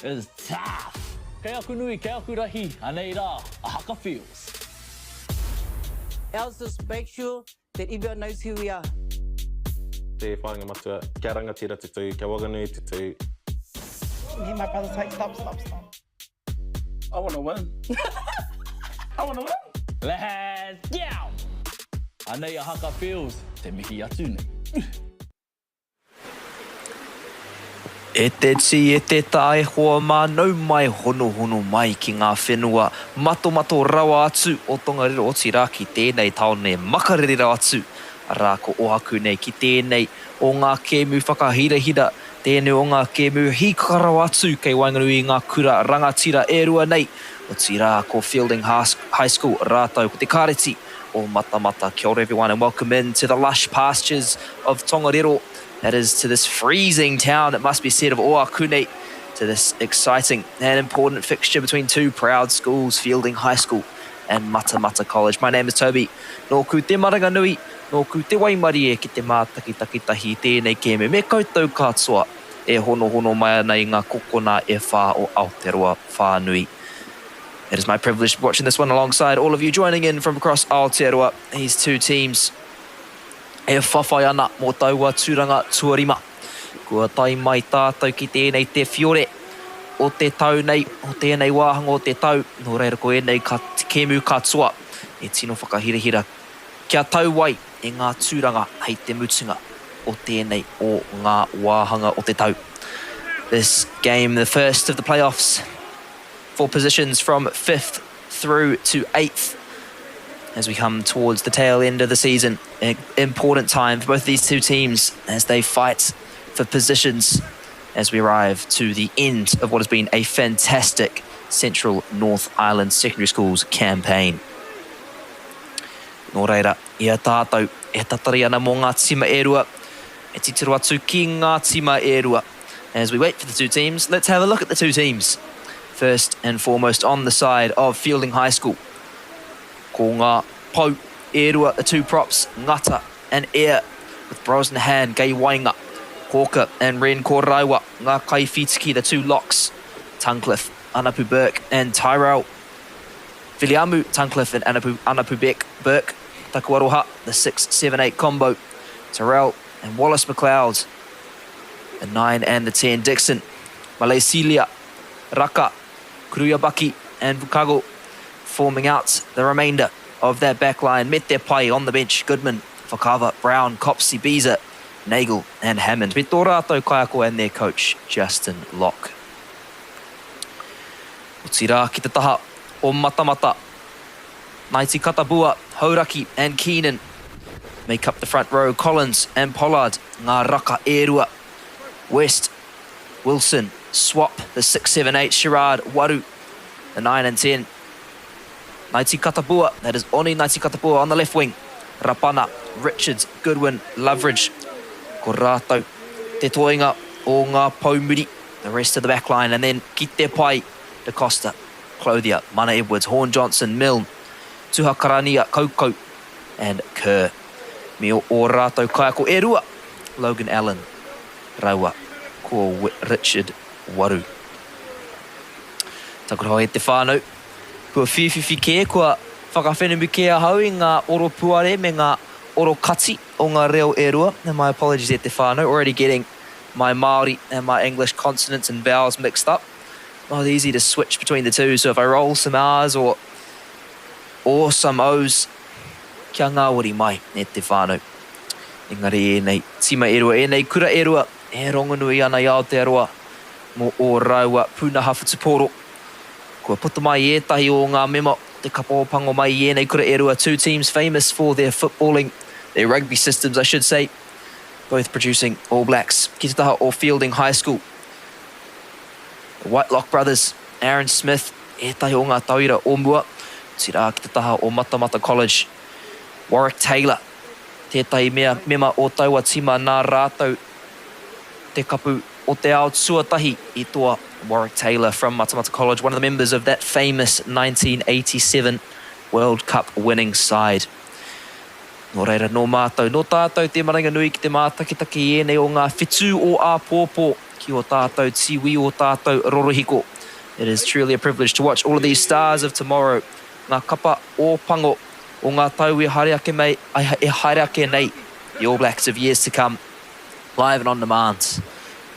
is tough. Kei aku nui, kei aku rahi, anei rā, Ahaka feels. Ours just make sure that everyone knows who we are. Te whāinga matua, kia rangatira te tū, kia Whanganui te tū. Hear my brother say, stop. I want to win. I want to win. Let's go! Anei Ahaka feels, te mihi atu nei. E te ti, e te tae hoa mānau mai hono mai ki ngā whenua. Mato rawa atu o Tongariro o Tirā ki tēnei taone makarerira atu. Arā ko Ohakune ki tēnei o ngā kēmu whakahirahira. Tēnei o ngā kēmu hikarawa atu kei Whanganui ngā kura rangatira e rua nei. O Tirā ko Feilding High School rātau ko te kāreti o Matamata. Kia ora everyone and welcome in to the lush pastures of Tongariro. That is to this freezing town, it must be said, of Ohakune, to this exciting and important fixture between two proud schools, Feilding High School and Matamata College. My name is Toby. Nōku te maranga nui, nōku te waimari e ki te mātakitahi tēnei kēmu. Me koutou katoa e hono mai nei ngā kokona e whā o Aotearoa Whanganui. It is my privilege to be watching this one alongside all of you joining in from across Aotearoa. These two teams e whawhai ana mō taua tūranga tuarima. Kua tai mai tātou ki tēnei te whiore o te tau nei, o tēnei wāhanga o te tau. Nō reira ko enei ka kēmu katoa e tino whakahirahira. Kia tau wai e ngā tūranga hei te mutunga o tēnei o ngā wāhanga o te tau. This game, the first of the playoffs for positions from 5th through to 8th. As we come towards the tail end of the season, an important time for both these two teams as they fight for positions as we arrive to the end of what has been a fantastic Central North Island Secondary Schools campaign. Nō reira, ia tātou e tatari ana mō ngā tima e rua, e titiro atu ki ngā tima e rua. As we wait for the two teams, let's have a look at the two teams. First and foremost on the side of Feilding High School. Ko ngā pau e rua, the two props, Ngata and Air, with bros in hand, Gay Wainga, Hawker and Ren Koraiwa, ngā Kaifitiki, the two locks, Tuncliffe, Anapu Burke and Tyrell, Viliamu, Tuncliffe and Anapu Burke, Takuaroha, the 6-7-8 combo, Tyrell and Wallace McLeod, the 9 and the 10 Dixon, Malaysilia, Raka, Kuruyabaki and Vukago, forming out the remainder of that back line. Mete Pai on the bench, Goodman, Fakava, Brown, Copsey, Beezer, Nagel and Hammond. Me tō rātou kaiako and their coach, Justin Locke. O tirā ki te taha o Matamata. Naiti Katabua, Hauraki and Keenan make up the front row. Collins and Pollard, ngā raka e rua. West, Wilson, Swap, the 6-7-8, Sherrard, Waru, the 9 and 10. Naiti Katabua, that is Oni Naiti Katabua on the left wing. Rapana, Richards, Goodwin, Loveridge. Ko rātou te toinga o ngā paumuri, the rest of the back line. And then ki te pai, De Costa, Clothier, Mana Edwards, Horn Johnson, Milne, Tuhakarania, Koukou, and Kerr. Me o rātou kaiako e rua, Logan Allen, Raua, ko Richard Waru. Takura e te whānau. Kua whiwhiwhi kē, kua whakawhenemu kē ahau i ngā oro puare me ngā oro kati o ngā reo e rua. And my apologies e te whānau, already getting my Māori and my English consonants and vowels mixed up. Not easy to switch between the two, so if I roll some R's or some O's, kia ngāwari mai e te whānau. Engari e nei tima e rua, e nei kura e rua, e rongonui ana i Aotearoa mo o Raua Puna Hawhatupōro. Kua puta mai ētahi o ngā memo, te kapopango mai i nei kura e rua. Two teams famous for their footballing, their rugby systems, I should say, both producing All Blacks. Ki te taha o Feilding High School. The Whitelock brothers, Aaron Smith, ētahi o ngā tauira o mua. Tira ki te taha o Matamata College, Warwick Taylor. Tētahi mema o taua tima nā rātou te kapu o te ao tuatahi i toa Warwick Taylor from Matamata College, one of the members of that famous 1987 World Cup winning side. No reira no mātou, no tātou te maringa nui ki te mātakitaki I ēnei o ngā whitu o a pōpō, ki o tātou tiwi o tātou rorohiko. It is truly a privilege to watch all of these stars of tomorrow. Ngā kapa o pango, o ngā tau e hareake nei, the All Blacks of years to come, live and on demand.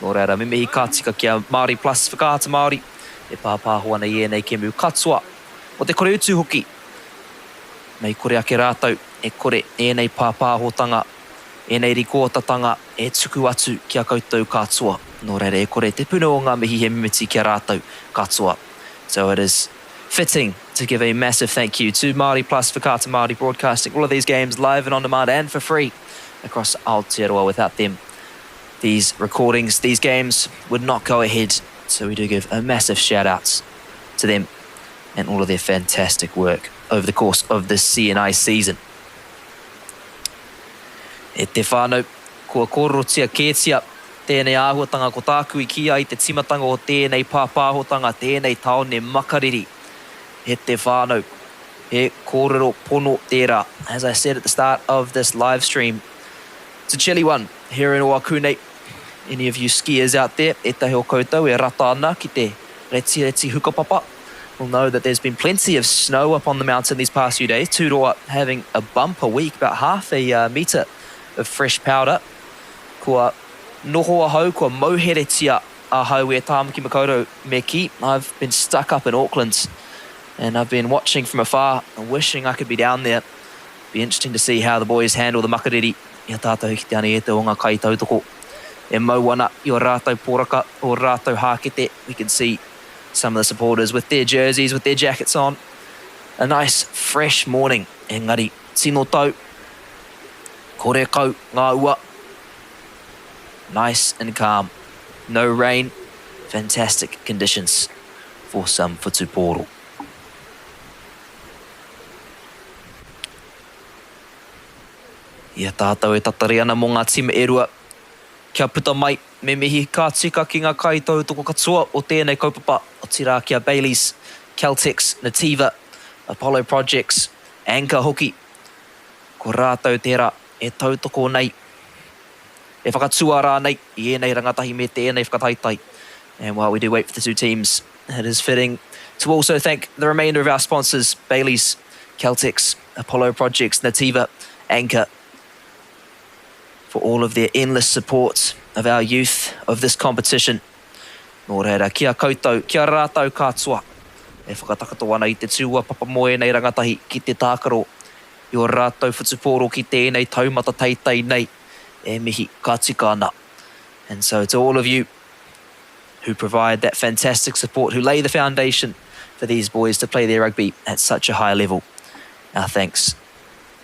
No reira, me mihi ka tika kia Māori Plus whakaata Māori, e pāpāhoa nei ēnei ke mu katoa. O te kore utu hoki, mei kore ake rātou, e kore ēnei pāpāhotanga, ēnei rikotatanga, e tuku atu kia koutou katoa. No reira, e kore te puna o ngā mihi he mimiti kia rātou katoa. So it is fitting to give a massive thank you to Māori Plus whakaata Māori broadcasting all of these games live and on demand and for free across Aotearoa. Without them, these recordings, these games would not go ahead. So we do give a massive shout outs to them and all of their fantastic work over the course of this CNI season. E te whānau, kua korotia kētia, tēnei āhuatanga ko tāku I kia I te timatanga o tēnei pāpāhotanga, tēnei taone makariri. E te whānau, e kōrero pono tērā. As I said at the start of this live stream, it's a chilly one here in Ohakune. Any of you skiers out there, e tahi o koutou, e rata ana ki te reti hukapapa, will know that there's been plenty of snow up on the mountain these past few days. Turoa having a bumper week, about half a metre of fresh powder. Kua noho ahau, kua mauheretia ahau e tāmaki makoto me ki. I've been stuck up in Auckland and I've been watching from afar and wishing I could be down there. Be interesting to see how the boys handle the makariri. Ia tātou ki te ane e te o ngā kai tautoko. E mauana I o rātou poraka, o rātou hākete. We can see some of the supporters with their jerseys, with their jackets on. A nice, fresh morning. Engari, tino tau. Kore kau, ngā ua. Nice and calm. No rain. Fantastic conditions for some whutupōro. Ia tātou e tatari ana mō ngā tima erua. Kia puta mai, me mihi ka tika ki ngā kai tautoko katoa o tēnei kaupapa o tira kia Baileys, Celtics, Nativa, Apollo Projects, Anchor hoki. Ko rātou tērā e tautoko nei. E whakatua rā nei I ēnei rangatahi me tēnei whakataitai. And while we do wait for the two teams, it is fitting to also thank the remainder of our sponsors, Baileys, Celtics, Apollo Projects, Nativa, Anchor, for all of their endless support of our youth of this competition. Nō reira, kia koutou, kia rātou katoa. E whakatakato ana I te tūua papamoe nei rangatahi ki te tākaro. I o rātou whutupōro ki tēnei taumata teitei nei. E mihi ka tika ana. And so to all of you who provide that fantastic support, who lay the foundation for these boys to play their rugby at such a high level, our thanks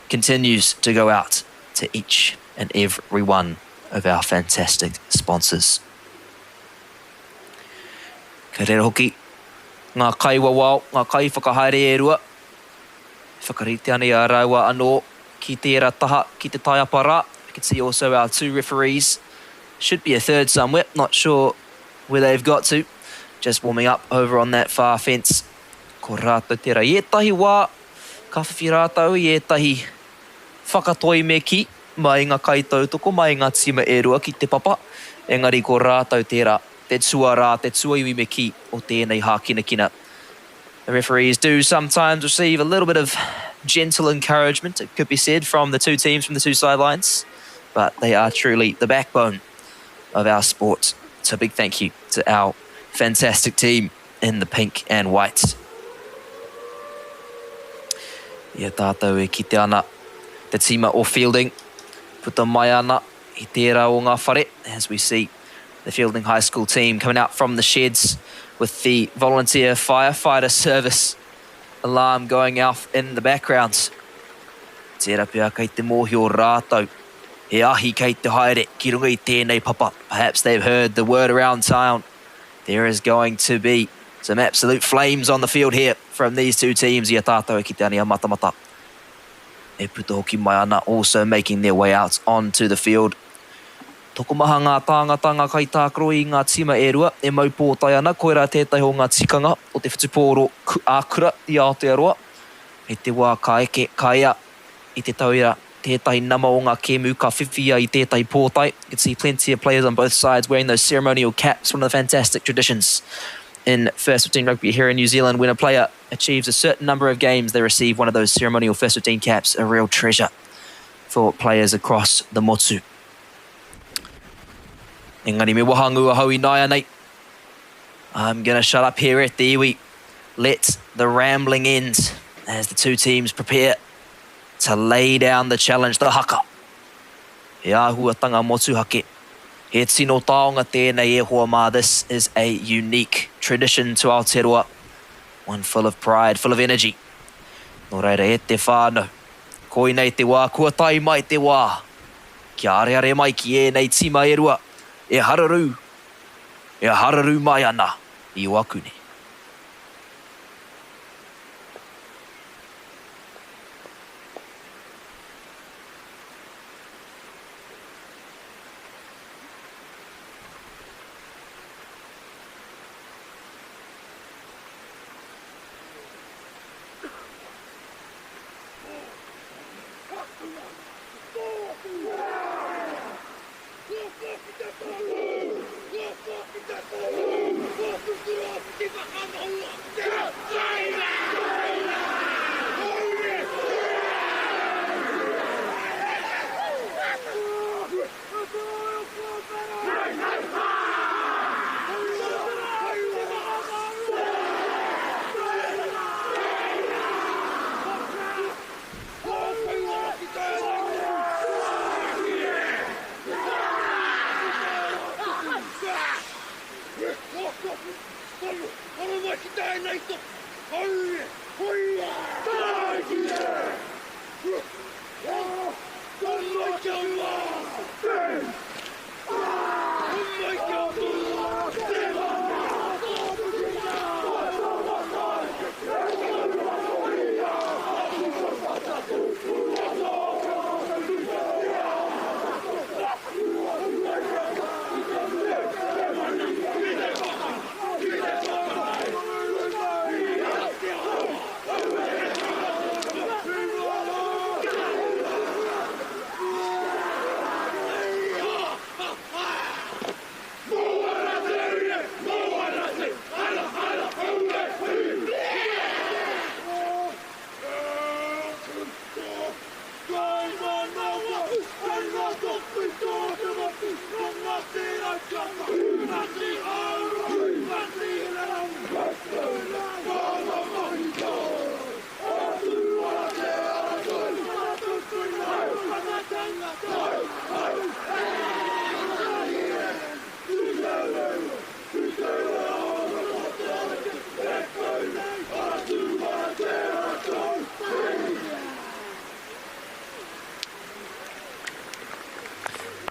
continues to go out to each and every one of our fantastic sponsors. Ka rera hoki, ngā kai wawao, ngā kai whakahaere e rua. Whakarite ane a raua anō ki tērā taha, ki te taiapa rā. You can see also our two referees. Should be a third somewhere, not sure where they've got to. Just warming up over on that far fence. Ko rātou tērā, I etahi wā, ka whiwhi rātou I etahi whakatoi me ki. Mai ngā kai tautoko, mai ngā tima e rua ki te papa. Engari ko rātou tērā, te tua rā, te tua iwi me ki o tēnei hākinakina. The referees do sometimes receive a little bit of gentle encouragement, it could be said, from the two teams, from the two sidelines. But they are truly the backbone of our sport. So a big thank you to our fantastic team in the pink and white. Ia tātou e kite ana te tima o Feilding. Puta mai ana I tērā o ngā whare, as we see the Feilding High School team coming out from the sheds with the volunteer firefighter service alarm going off in the background. Tērā pia kei te mōhi o rātou. E ahi kei te haere ki runga I tēnei papa. Perhaps they've heard the word around town. There is going to be some absolute flames on the field here from these two teams. Ia tātou e ki te ane a Matamata. E puta hoki mai ana also making their way out onto the field. Toko maha ngā tāngatanga kai tākaro I ngā tima e rua. E maupōtai ana, koera tētai ho ngā tikanga o te whutupōro ākura I Aotearoa. E te wā ka eke, ka ea, I te tauira tētahi nama o ngā kēmu ka whiwhia I tētahi pōtai. You can see plenty of players on both sides wearing those ceremonial caps, one of the fantastic traditions in first 15 rugby here in New Zealand. When a player achieves a certain number of games, they receive one of those ceremonial first 15 caps, a real treasure for players across the motu. Engari me wahangua hau I nai anei. I'm going to shut up here at the iwi. Let the rambling end as the two teams prepare to lay down the challenge, the haka. He āhuatanga motu hake. He tino taonga tēnei e hoa mā. This is a unique tradition to Aotearoa. One full of pride, full of energy. Nō reira e te whānau. Koi nei te wā, kua tai mai te wā. Kia areare mai ki e nei tima e rua. E hararu mai ana I Ohakune.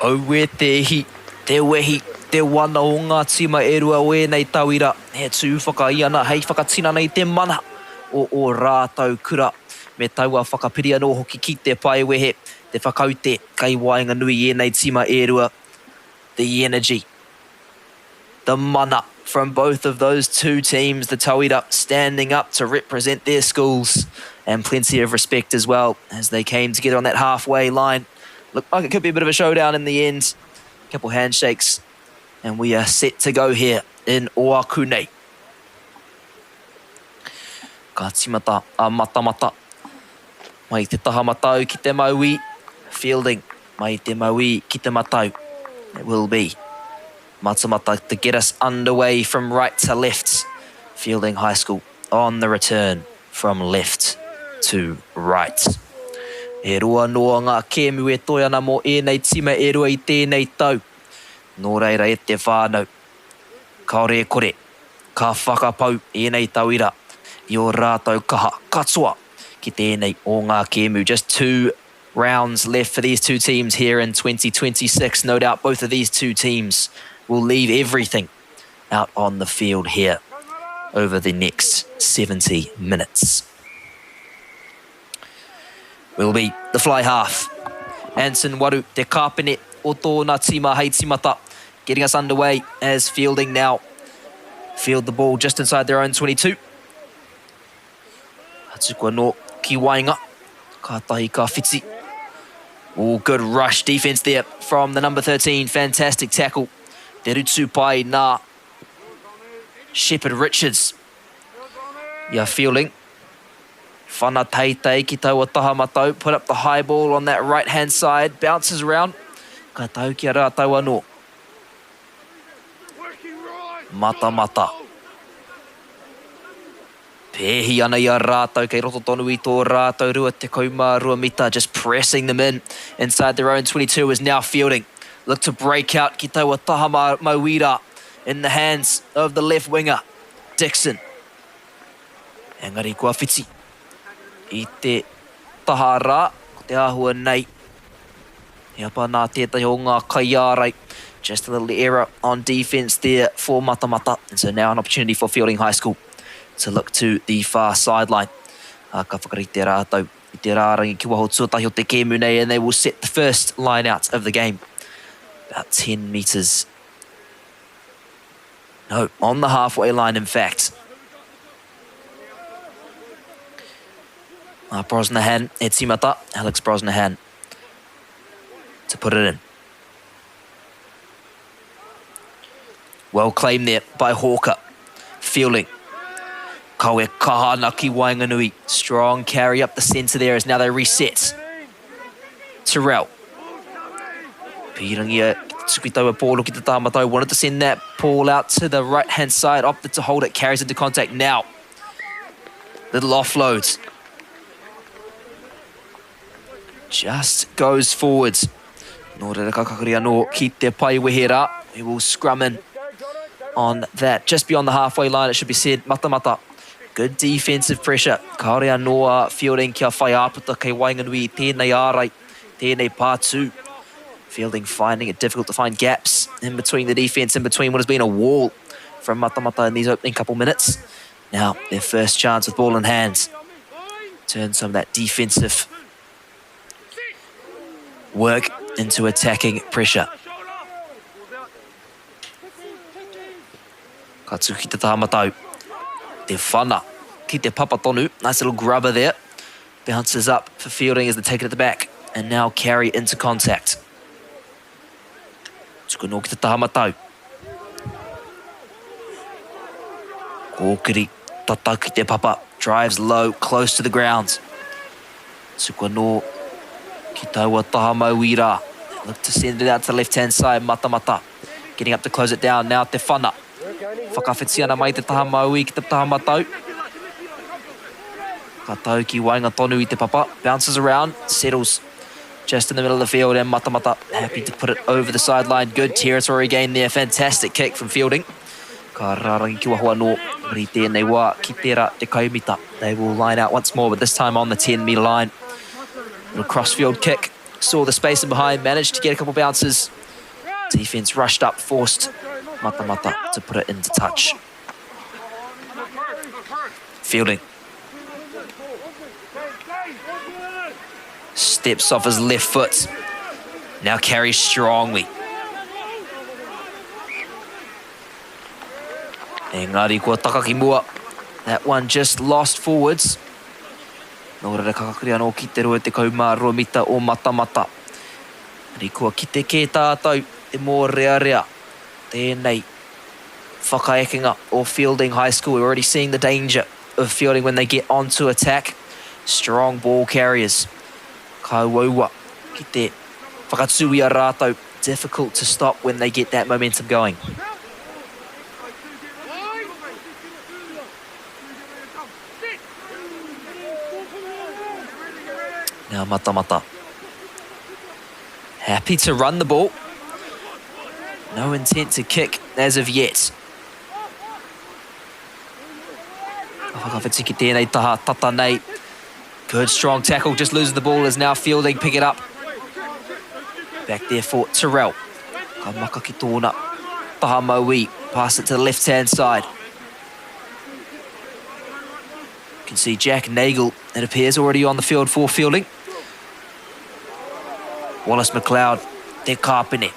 O we te hi, te wehi, te wana o ngā tima e rua o e nei tauira. He tū whakaiana hei whakatina nei te mana o rātau kura. Me taua whakapiri anō hoki ki te pai wehe, te whakaute kai Whanganui e nei tima e rua. The energy, the mana from both of those two teams, the tauira standing up to represent their schools, and plenty of respect as well as they came together on that halfway line. Looked like it could be a bit of a showdown in the end. A couple handshakes, and we are set to go here in Ohakune. Ka timata a matamata. Mai te taha matau ki te MΑORI. Feilding mai te MAORI ki te matau. It will be Matamata to get us underway from right to left. Feilding High School on the return from left to right. E rua noa ngā kēmu e toi ana mō e nei tima e rua I tēnei tau. Nō reira e te whānau. Kaore kore, ka whakapau e nei tauira. I o rātau kaha katoa ki tēnei o ngā kēmu. Just 2 rounds left for these two teams here in 2026. No doubt both of these two teams will leave everything out on the field here over the next 70 minutes. Will be the fly half. Anson Waru, te kāpene o tōna tima hei timata, getting us underway as Feilding now field the ball just inside their own 22. Hatukua no ki wainga, ka tahi ka whiti. Oh, good rush defense there from the number 13. Fantastic tackle. Te rutsu pai nā Shepherd Richards. Ia Feilding. Whana teitei ki taua tahamatau. Put up the high ball on that right-hand side. Bounces around. Ka tau ki a rātau anō. Matamata. Pehi ana ia rātau, kei roto tonu I tō rātau, rua te kauma, rua mita, just pressing them in inside their own 22 is now Feilding. Look to break out, ki taua MΑORI in the hands of the left winger, Dixon. Engari kua whiti. I te taha rā, ko te āhua nei. Ia pa nā tētai o ngā kaiārai. Just a little error on defense there for Matamata. And so now an opportunity for Feilding High School to look to the far sideline. Ka whakarite rātou I te rārangi ki waho tuatahi o te kēmu nei, and they will set the first line out of the game. About 10 metres. No, on the halfway line, in fact. Brosnahan, Etsimata, Alex Brosnahan to put it in. Well claimed there by Hawker. Feilding. Kaue kahana ki Whanganui. Strong carry up the centre there as now they reset. Terrell. Pirangia Tsukitaua Pōlo ki te tāmatai. Wanted to send that ball out to the right-hand side. Opted to hold it. Carries into contact now. Little offloads. Just goes forwards. Nō reira kakakari anō ki te pai wehera. We will scrum in on that. Just beyond the halfway line, it should be said. Matamata. Good defensive pressure. Kaore anō Feilding kia whai āputa kei Whanganui. Tēnei ārai. Tēnei pātū. Feilding finding it difficult to find gaps in between the defence, in between what has been a wall from Matamata in these opening couple minutes. Now, their first chance with ball in hands. Turn some of that defensive work into attacking pressure. Katsuki te tāmatau. Te whana ki te papatonu. Nice little grubber there. Bounces up for Feilding as they take it at the back. And now carry into contact. Tukuno ki te tāmatau. Kōkiri tatau ki te papa. Drives low, close to the ground. Tukuno ki taua MAORI. Look to send it out to the left-hand side. Matamata getting up to close it down. Now te whana. Whakawhiti ana mai te MAORI ki te tāmatau. Ka tau ki wainga tonu I te papa. Bounces around, settles just in the middle of the field, and Matamata happy to put it over the sideline. Good territory gain there. Fantastic kick from Feilding. Ka rārangi ki waho anō. Ri tēnei wā ki tērā te kaumita. They will line out once more, but this time on the 10-metre line. Little cross-field kick. Saw the space in behind, managed to get a couple bounces. Defence rushed up, forced Matamata to put it into touch. Feilding. Steps off his left foot. Now carries strongly. Engari kua takaki mua. That one just lost forwards. Nō reira kakakuri anō ki te rua te kaumā rua mita o Matamata. Ri kua ki te kē tātou e mō rea rea. Tēnei whakaekinga o Feilding High School. We're already seeing the danger of Feilding when they get onto attack. Strong ball carriers. Kauaua ki te whakatsui a rātou. Difficult to stop when they get that momentum going. Now Matamata. Happy to run the ball. No intent to kick as of yet. Whakawhiti ki tēnei taha tata nei. Good strong tackle, just loses the ball as now Feilding pick it up. Back there for Terrell. Ka maka ki tōna taha MAORI. Pass it to the left-hand side. You can see Jack Nagel, it appears, already on the field for Feilding. Wallace McLeod, te kāpene.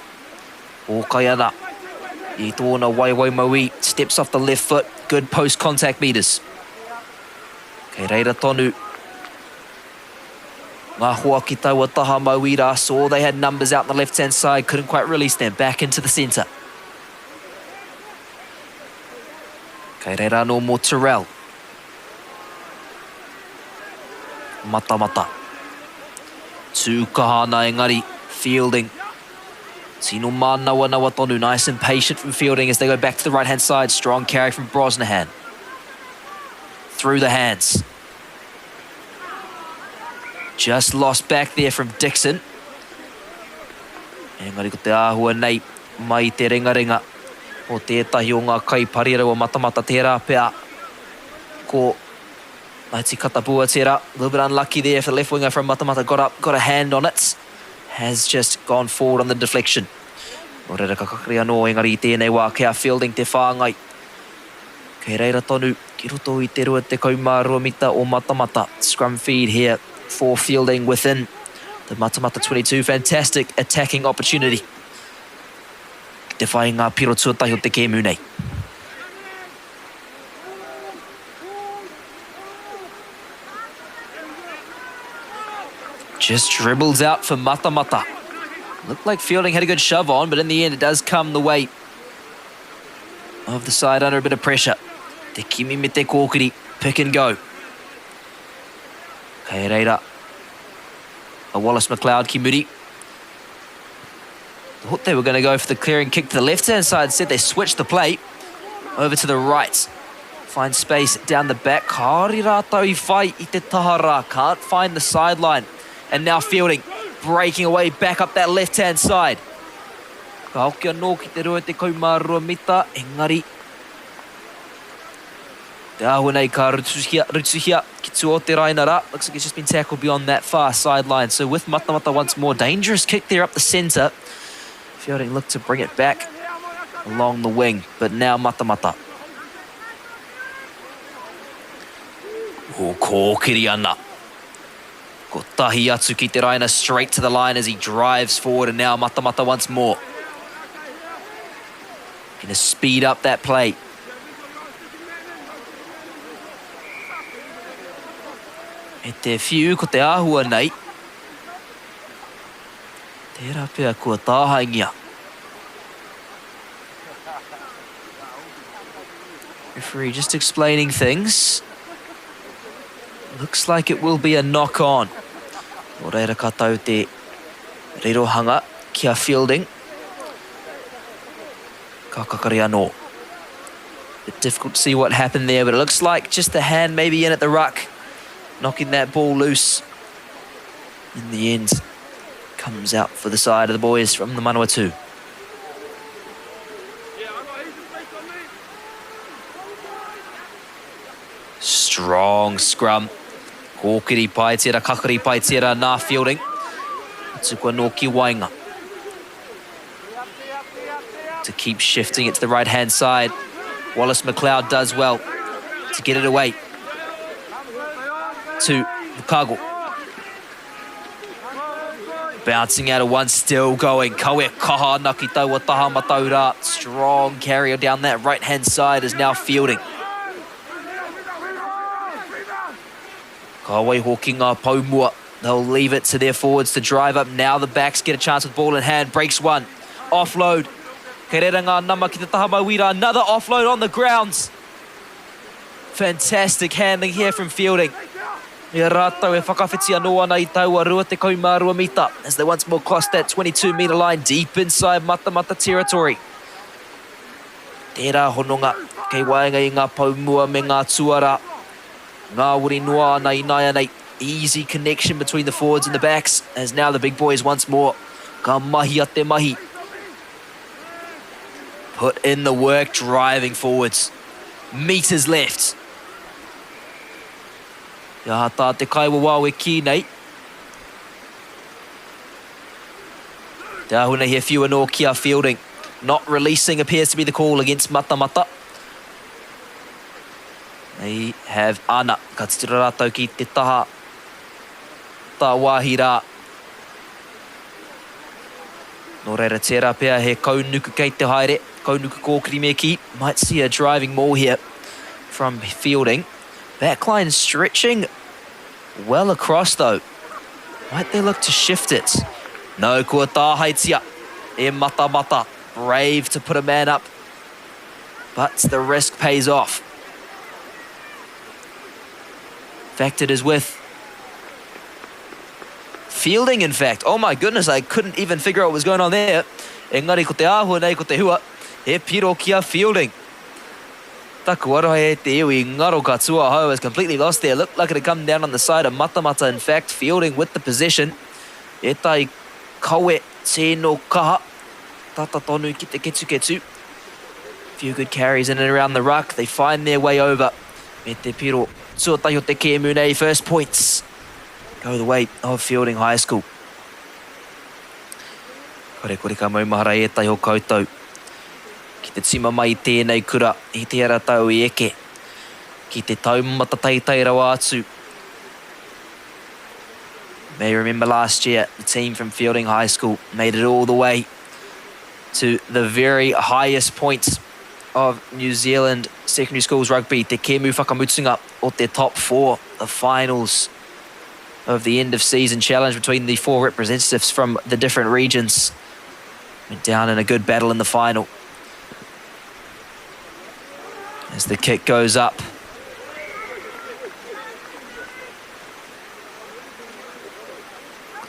O Kaiana. I tōna waiwai MAORI. Steps off the left foot. Good post-contact meters. Kei reira tonu. Ngā hoa ki taua taha MΑORI saw they had numbers out on the left-hand side, couldn't quite release them. Back into the centre. Kei reira no mo Terrell. Matamata. Tūkahana engari, Feilding. Tino Manawa Nawa Tonu, nice and patient from Feilding as they go back to the right-hand side. Strong carry from Brosnahan. Through the hands. Just lost back there from Dixon. Engari ko te āhua nei, mai te ringa. O tētahi o ngā kaiparira o Matamata tērā pēa. Ko Maiti Katabua tērā. A little bit unlucky there for the left winger from Matamata. Got a hand on it. Has just gone forward on the deflection. O reira ka kakari anō engari I tēnei wā kia Feilding te whāngai. Kei reira tonu, ki roto I te rua te kaumārua mita o Matamata. Scrum feed here for Feilding within the Matamata 22. Fantastic attacking opportunity. Te whai ngā piro tuatahi o te kēmu nei. Just dribbles out for Matamata. Looked like Feilding had a good shove on, but in the end it does come the way of the side under a bit of pressure. Te kimi me te kōkiri, pick and go. Kei reira. A Wallace McLeod ki muri. Thought they were going to go for the clearing kick to the left-hand side. Instead, they switched the play over to the right. Find space down the back. Kāri rātou I whai I te tahara. Can't find the sideline. And now Feilding breaking away back up that left-hand side. Ka hoki anō ki te rua te kaumārua mita. Engari. Te āhua nei ka rutuhia ki tu o te rainara. Looks like it's just been tackled beyond that far sideline. So with Matamata once more. Dangerous kick there up the centre. Feilding looked to bring it back along the wing. But now Matamata. O kōkiri ana. Ko tahi atu ki te raina straight to the line as he drives forward, and now Matamata once more. Gonna speed up that play. E te whiu ko te āhua nei. Tērā pēr kua tāhaingia. Referee just explaining things. Looks like it will be a knock-on. O reira ka tau te rirohanga kia Feilding. Ka kakari anō. Bit difficult to see what happened there, but it looks like just the hand maybe in at the ruck. Knocking that ball loose. In the end, comes out for the side of the boys from the Manawatu. Strong scrum. Kōkiri pai tērā, kakari pai tērā nā Feilding. Tukua no ki wainga. To keep shifting it to the right-hand side. Wallace McLeod does well to get it away to Lukago. Bouncing out of one, still going. Kaue kaha naki taua taha mataura. Strong carrier down that right-hand side is now Feilding. Kawai hoki ngā paumua. They'll leave it to their forwards to drive up. Now the backs get a chance with ball in hand. Breaks one. Offload. Kei reira ngā nama ki te taha MAORI. Another offload on the grounds. Fantastic handling here from Feilding. Ia rātou e whakawhiti anō ana I taua rua te kaumārua mita as they once more cross that 22-metre line deep inside Matamata territory. Tērā hononga kei waenga I ngā paumua me ngā tuara. MāORI noa ana I nai anei. Easy connection between the forwards and the backs as now the big boys once more. Ka mahi a te mahi. Put in the work driving forwards. Meters left. Ia hata te kaiwa wawe ki nei. Te ahuna here few anō kia Feilding. Not releasing appears to be the call against Matamata. They have ana. Ka titira rātou ki te taha. Tā wāhi rā. Nō reira tērā pēr he kaunuku kei te haere. Kaunuku kōkiri me ki. Might see a driving more here from Feilding. Backline stretching well across though. Might they look to shift it? No, kua tāhaitia. E Matamata, brave to put a man up. But the risk pays off. In fact, it is with Feilding, in fact. Oh my goodness, I couldn't even figure out what was going on there. Engari ko te āhua nei ko te hua. He piro kia Feilding. Taku aroha e te iwi ngaro ka tuahau is completely lost there. Looked like it had come down on the side of Matamata. In fact, Feilding with the possession. E tai kawe tēnō kaha. Tata tonu ki te ketu. Few good carries in and around the ruck. They find their way over. Me te piro tuatahi o te Kemunei. First points go the way of Feilding High School. Kore ka maumahara e tai ho koutou. Ki te tima mai tēnei kura i te ara tau I eke. Ki te taumata teitei rawa atu. May remember last year, the team from Feilding High School made it all the way to the very highest points of New Zealand Secondary Schools Rugby. Te kemu whakamutunga o te top 4, the finals of the end of season challenge between the 4 representatives from the different regions. Went down in a good battle in the final. As the kick goes up.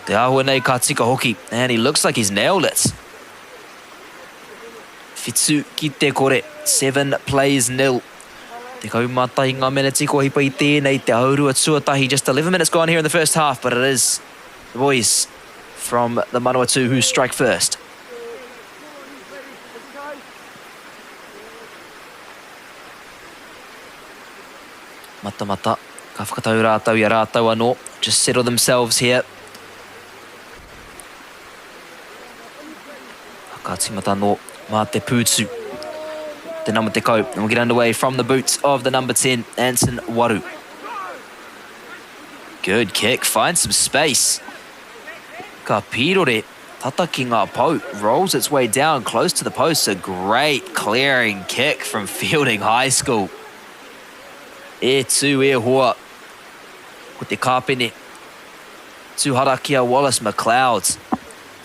Te āhua nei ka tika hoki, and he looks like he's nailed it. Fitsu ki te kore, 7 plays 0. Te kaumatahi ngā mena tiko hipa I tēnei te aurua tuatahi. Just 11 minutes gone here in the first half, but it is the boys from the Manawatu who strike first. Matamata, ka whakatau rātau I rātau anō. Just settle themselves here. Hakatimata anō, mā te pūtu. The number te kau, and we'll get underway from the boots of the number 10, Anson Waru. Good kick, finds some space. Ka pirore, tataki ngā pau, rolls its way down close to the post. A great clearing kick from Feilding High School. E tū e hoa. Ko te kāpene. Tūharakia Wallace McLeod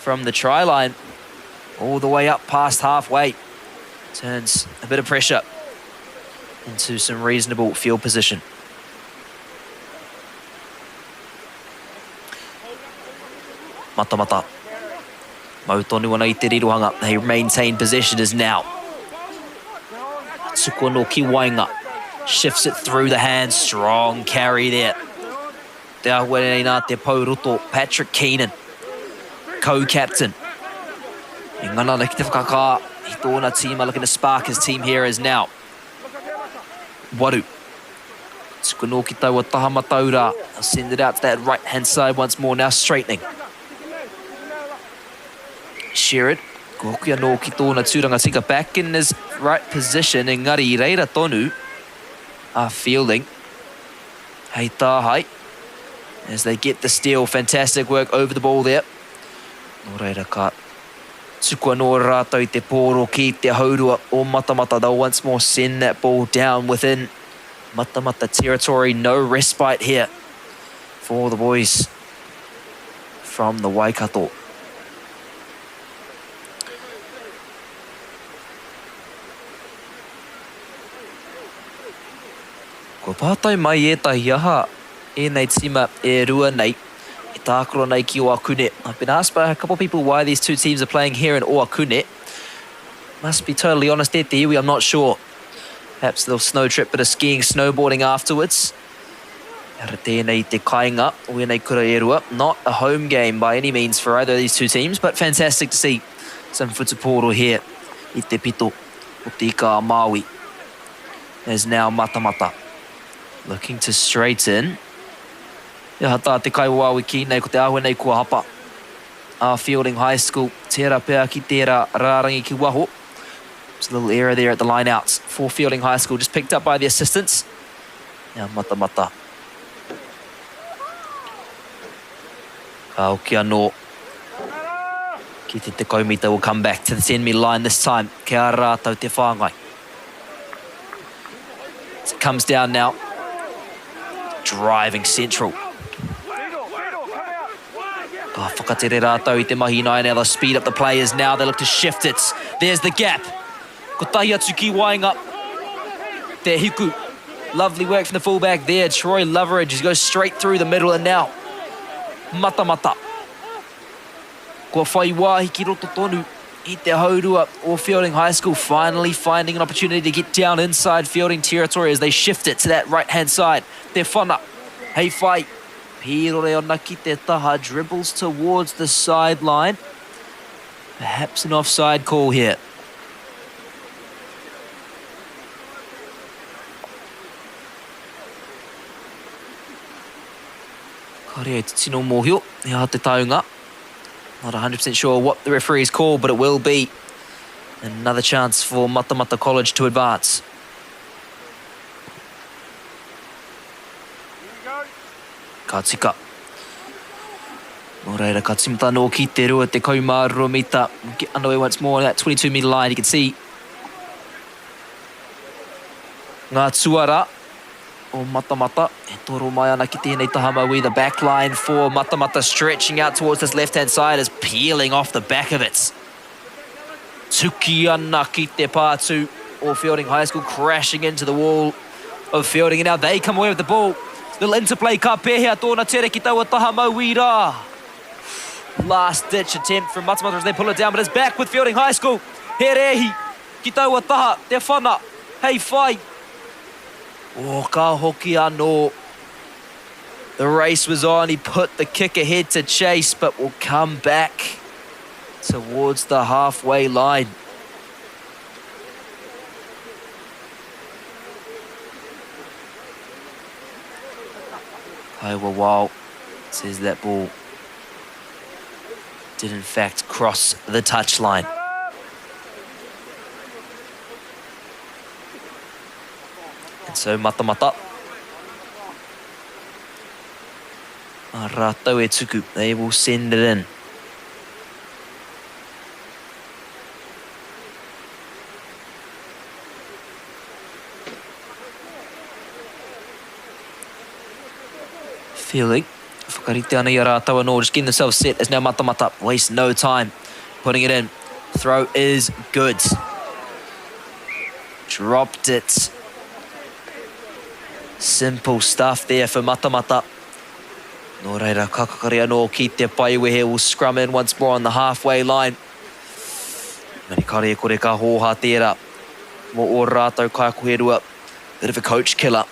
from the try line all the way up past halfway. Turns a bit of pressure into some reasonable field position. Matamata. Mautonu ana I te rirohanga. They maintain possession as now. Tsukua no Kiwainga. Shifts it through the hands. Strong carry there. Te ahua nei nā te pauroto. Patrick Keenan. Co-captain. I ngana na ki te whakakā. I tōna tīma looking to spark his team here as now. Waru. Tsukua no ki taua taha mataura. They'll send it out to that right-hand side once more. Now straightening. Sherrod. Kokia no ki tōna tūranga tika back in his right position. Engari I reira tonu. Feilding. Hei tāhai. As they get the steal. Fantastic work over the ball there. No reira ka. Tsukua no rātou I te pōro ki te haurua o Matamata. They'll once more send that ball down within Matamata territory. No respite here for the boys from the Waikato. Ko pātai mai e tahi aha e nei tima e rua nei. Tākoro nei ki Ohakune. I've been asked by a couple of people why these two teams are playing here in Ohakune. Must be totally honest at the iwi, I'm not sure. Perhaps they'll snow trip, bit of skiing, snowboarding afterwards. Ara tēnei te kāinga, wēnei kura e rua. Not a home game by any means for either of these two teams, but fantastic to see some whutupōro here I te pito o te ika a Māui. There's now Matamata. Looking to straighten. Ia hata te kaiwawi ki nei ko te ahua nei kua hapa. Feilding High School, tērā pēr ki tērā rārangi ki waho. There's a little error there at the line-outs for Feilding High School, just picked up by the assistants. Now Matamata. Ka no. Ki te kaumita will come back to the 10-metre line this time. Kia rātou te whāngai. It comes down now. Driving central. Ka whakatere rātou I te mahina, now they'll speed up the players now, they look to shift it. There's the gap. Ko tahi atu ki wainga. Te hiku. Lovely work from the fullback there, Troy Loveridge. He goes straight through the middle and now Matamata. Kua whai wāhi ki roto tonu I te haurua o Feilding High School, finally finding an opportunity to get down inside Feilding territory as they shift it to that right-hand side. Te whana, hei whai. Pīrore ona ki te taha, dribbles towards the sideline. Perhaps an offside call here. Kare te tino mōhio, he aha te taunga. Not 100% sure what the referee's called, but it will be another chance for Matamata College to advance. Ka tika. Nō reira, ka timata nō ki te rua te kaumārua mita. Get underway once more on that 22-metre line. You can see ngā tuara o Matamata. E toro mai ana ki tēnei taha maui. The back line for Matamata stretching out towards this left-hand side is peeling off the back of it. Tuki ana ki te pātu o Feilding High School, crashing into the wall of Feilding. And now they come away with the ball. Little interplay ka pēhea tōna tere ki taua taha maui rā. Last-ditch attempt from Matamata as they pull it down, but it's back with Feilding High School. He rehi ki taua taha, te whana, hei whai. Oh, ka hoki anō. The race was on. He put the kick ahead to chase, but will come back towards the halfway line. Kaiwa Wau says that ball did in fact cross the touchline. So Matamata. Rātou e tuku. They will send it in. Feilding. Whakarite ana I rātou anō. Just getting themselves set as now Matamata. Waste no time. Putting it in. Throw is good. Dropped it. Simple stuff there for Matamata. Nō reira, kakakare anō ki te paiwehe will scrum in once more on the halfway line. Mani kare kore ka hōha tērā. Mo o rātou kai koherua. Bit of a coach killer.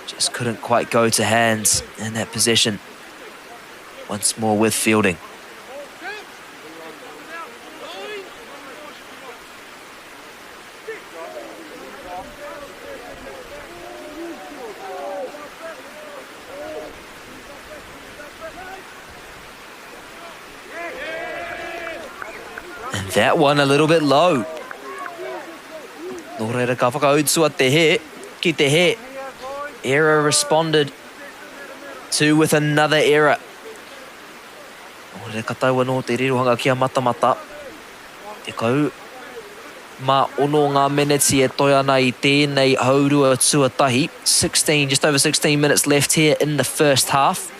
Just couldn't quite go to hands in that possession. Once more with Feilding. That one a little bit low. Nō reira ka whakautsua te he, ki te he. Error responded to with another error. Nō reira ka taua nō te rirohanga kia Matamata. Te kau mā ono ngā minutes e toi ana I tēnei haurua tuatahi. 16, just over 16 minutes left here in the first half.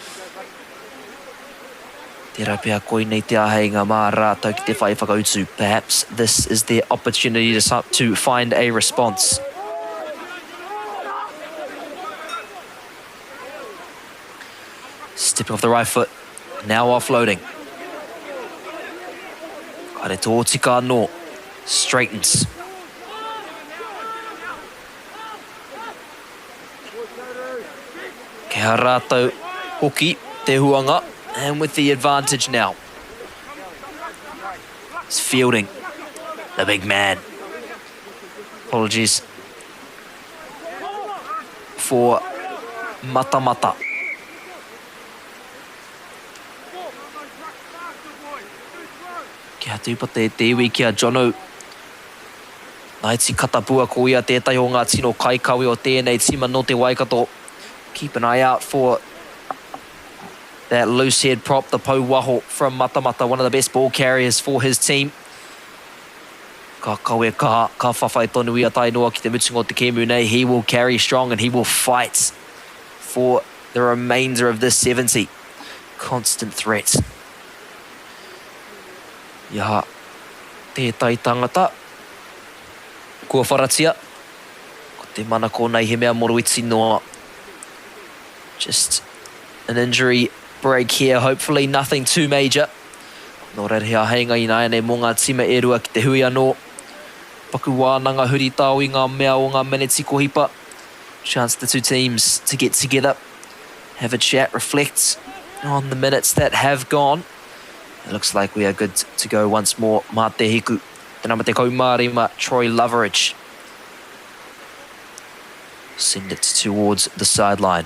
Tērā pia koinei te aheinga mā rātou ki te whai whakautu. Perhaps this is their opportunity to find a response. Stepping off the right foot, now offloading. Kare tō tika anō, straightens. Kia rātou hoki te huanga. And with the advantage now. It's Feilding, the big man. Apologies for Matamata. Kia tūpate te iwi kia Jono. Naiti katapua ko ia tētai o ngā tino kaikawi o tēnei tima no te Waikato. Keep an eye out for that loose head prop, the Pauwaho from Matamata, one of the best ball carriers for his team. Ka kawe ka whawhai tonu ia tai noa ki te mutunga o te kēmu nei. He will carry strong and he will fight for the remainder of this 70. Constant threat Ia tētai tangata. Kua wharatia. Ko te mana ko nei he mea moru i tinoa. Just an injury break here. Hopefully nothing too major. Nō reira hea heinga i nai nei mō ngā tima e rua ki te hui anō. Paku wānanga huri tāu i ngā mea o ngā minutes I ko hipa. Chance the two teams to get together. Have a chat, reflect on the minutes that have gone. It looks like we are good to go once more. Mā te hiku. Te nama te kaumārima, Troy Loveridge. Send it towards the sideline.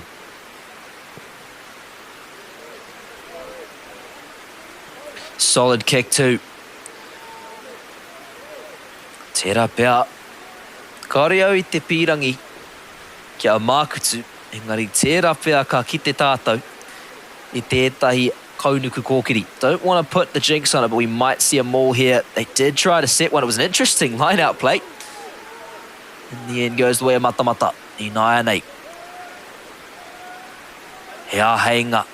Solid kick too. Tērā pēr. Kaore au I te pīrangi. Kia mākutu. Engari tērā pēr ka ki te tātou. I tētahi kaunuku kōkiri. Don't want to put the jinx on it, but we might see a maul here. They did try to set one. It was an interesting line-out play. In the end goes the way of Matamata. I nai anei. Hea heinga.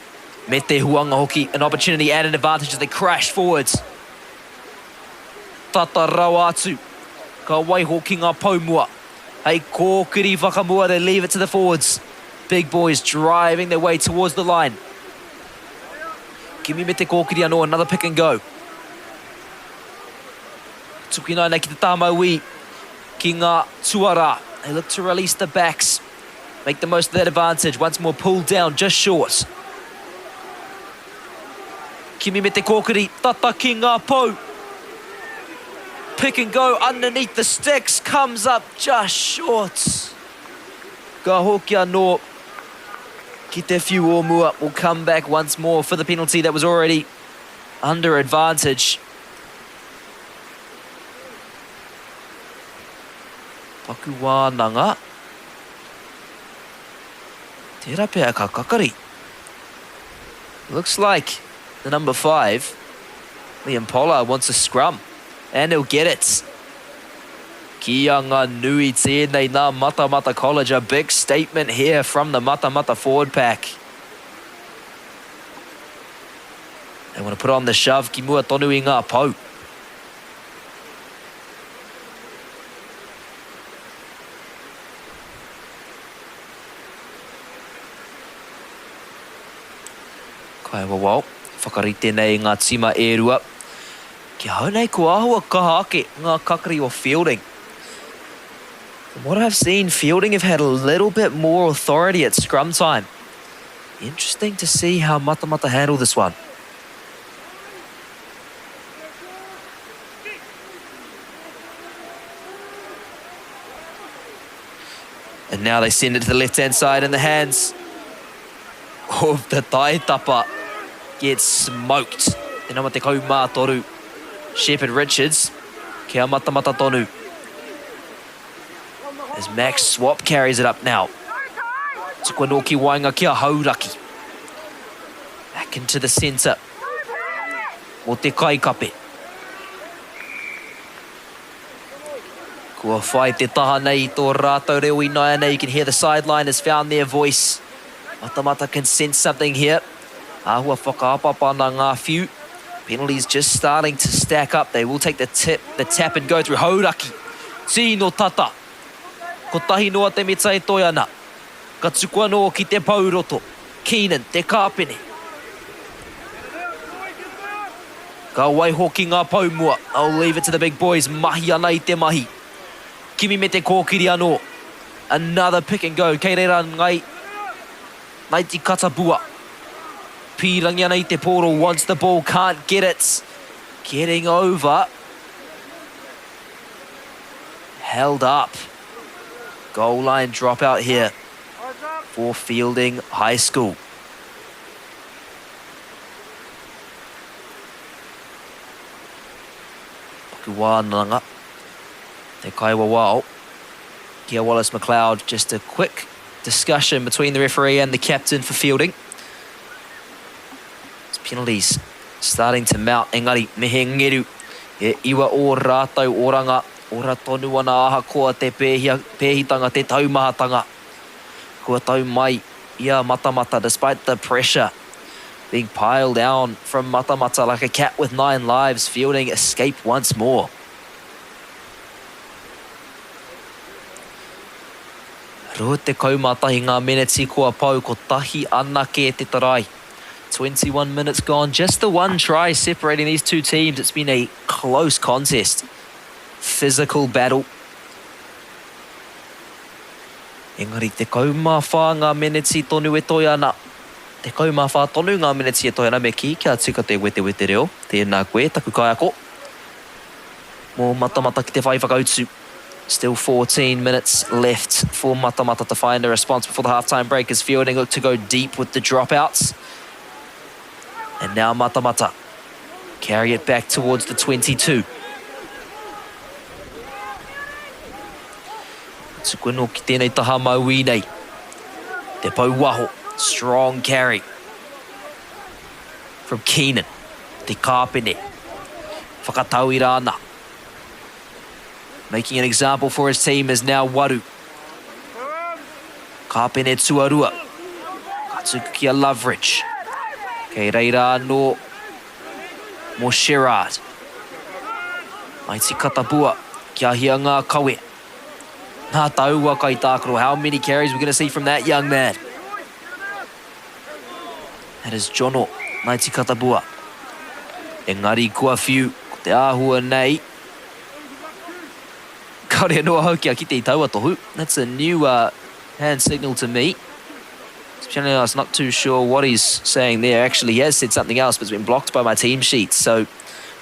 Me te huanga hoki. An opportunity and an advantage as they crash forwards. Tata rau atu. Ka waiho ki ngā paumua. Hei kōkiri whakamua. They leave it to the forwards. Big boys driving their way towards the line. Kimi me te kōkiri anō, another pick and go. Tuki nai nei ki te tāmaui. Ki ngā tuara. They look to release the backs. Make the most of that advantage. Once more pulled down, just short. Kimi me te kōkiri. Tata ki ngā pou. Pick and go underneath the sticks. Comes up just short. Ka hoki anō. Ki te whiu o mua will come back once more for the penalty that was already under advantage. Paku wānanga. Tērā pēr ka kakari. Looks like the number 5, Liam Pollard, wants a scrum. And he'll get it. Kia ngā nui tēnei nā Matamata College. A big statement here from the Matamata forward pack. They want to put on the shove. Ki mua tonu I ngā pau. Kai wawau. Whakarite nei ngā tima e rua. Ki hau nei ko ahua kaha ake ngā kakari o Feilding. From what I've seen, Feilding have had a little bit more authority at scrum time. Interesting to see how Matamata handle this one. And now they send it to the left-hand side in the hands of the taitapa. Gets smoked. Te nama te kaumātoru. Shepherd Richards. Kia Matamata tonu. As Max Swap carries it up now. Tukwanoki Wainga kia hauraki. Back into the centre. O te kaikape. Kua whai te taha nei tō rātou reo I nai nei. You can hear the sideline has found their voice. Matamata can sense something here. Ahua whakaapapana ngā whiu. Penalties just starting to stack up. They will take the tap and go through. Hauraki. Tino tata. Ko tahi noa te meta e toi ana. Ka tukua noa ki te pauroto. Keenan, te kāpene. Ka waiho ki ngā paumua. I'll leave it to the big boys. Mahi ana I te mahi. Kimi me te kōkiri anō. Another pick and go. Kei reira ngai. Nai ti katabua. Pīrangi ana I te poro. Wants the ball. Can't get it. Getting over. Held up. Goal line dropout here for Feilding High School. Paku wānanga. Te kaiwa wao. Kia Wallace McLeod. Just a quick discussion between the referee and the captain for Feilding. It's penalties starting to mount. Engari, mehe ngeru. E iwa o rātou oranga. Ora tonu ana aha koa te pēhitanga, te taumahatanga. Kua tau mai ia Matamata despite the pressure being piled down from Matamata like a cat with 9 lives. Feilding escape once more. Rua te kaumatahi ngā meneti kua pau ko tahi anake te tarai. 21 minutes gone, just the one try separating these two teams. It's been a close contest. Physical battle. Engari te kaumawha ngā meneti tonu e toi ana. Te kaumawha tonu ngā meneti e toi ana me ki kia tika te wete reo. Tēnā koe, taku kai ako. Mō Matamata ki te whai whakautu. Still 14 minutes left for Matamata to find a response before the halftime break as Feilding look to go deep with the dropouts. And now Matamata carry it back towards the 22. Tukuno ki tēnei taha maui nei. Te pau waho, strong carry. From Keenan, te kāpene. Whakatau i rāna. Making an example for his team is now Waru. Kāpene tuarua. Katuku kia Loveridge. Kei reira no mo Sherrard. Maiti katabua kia hia ngā kawe. Nā taua kai tākaro. How many carries we're going to see from that young man? That is Jono, Maiti katabua. Engari kua whiu, ko te āhua nei. Kaore noa hau kia ki te taua tohu. That's a new hand signal to me. I was not too sure what he's saying there. Actually, he has said something else, but it's been blocked by my team sheet. So,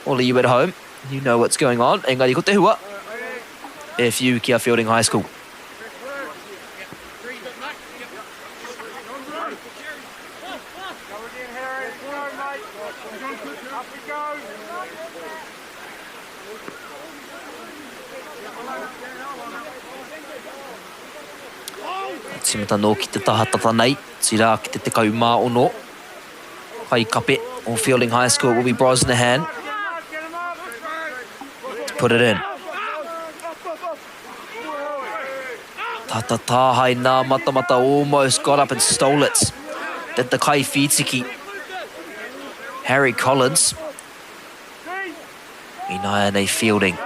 all of you at home, you know what's going on. Engari ko te hua. FU kia Feilding High School. Timata no ki te tahatata nei. Tira ki te kaumā ono. Kai kape on Feilding High School. It will be Brosnahan. Put it in. Tata tāhai nā Matamata almost got up and stole it. Did the kai whitiki. Harry Collins. Inaia nei Feilding.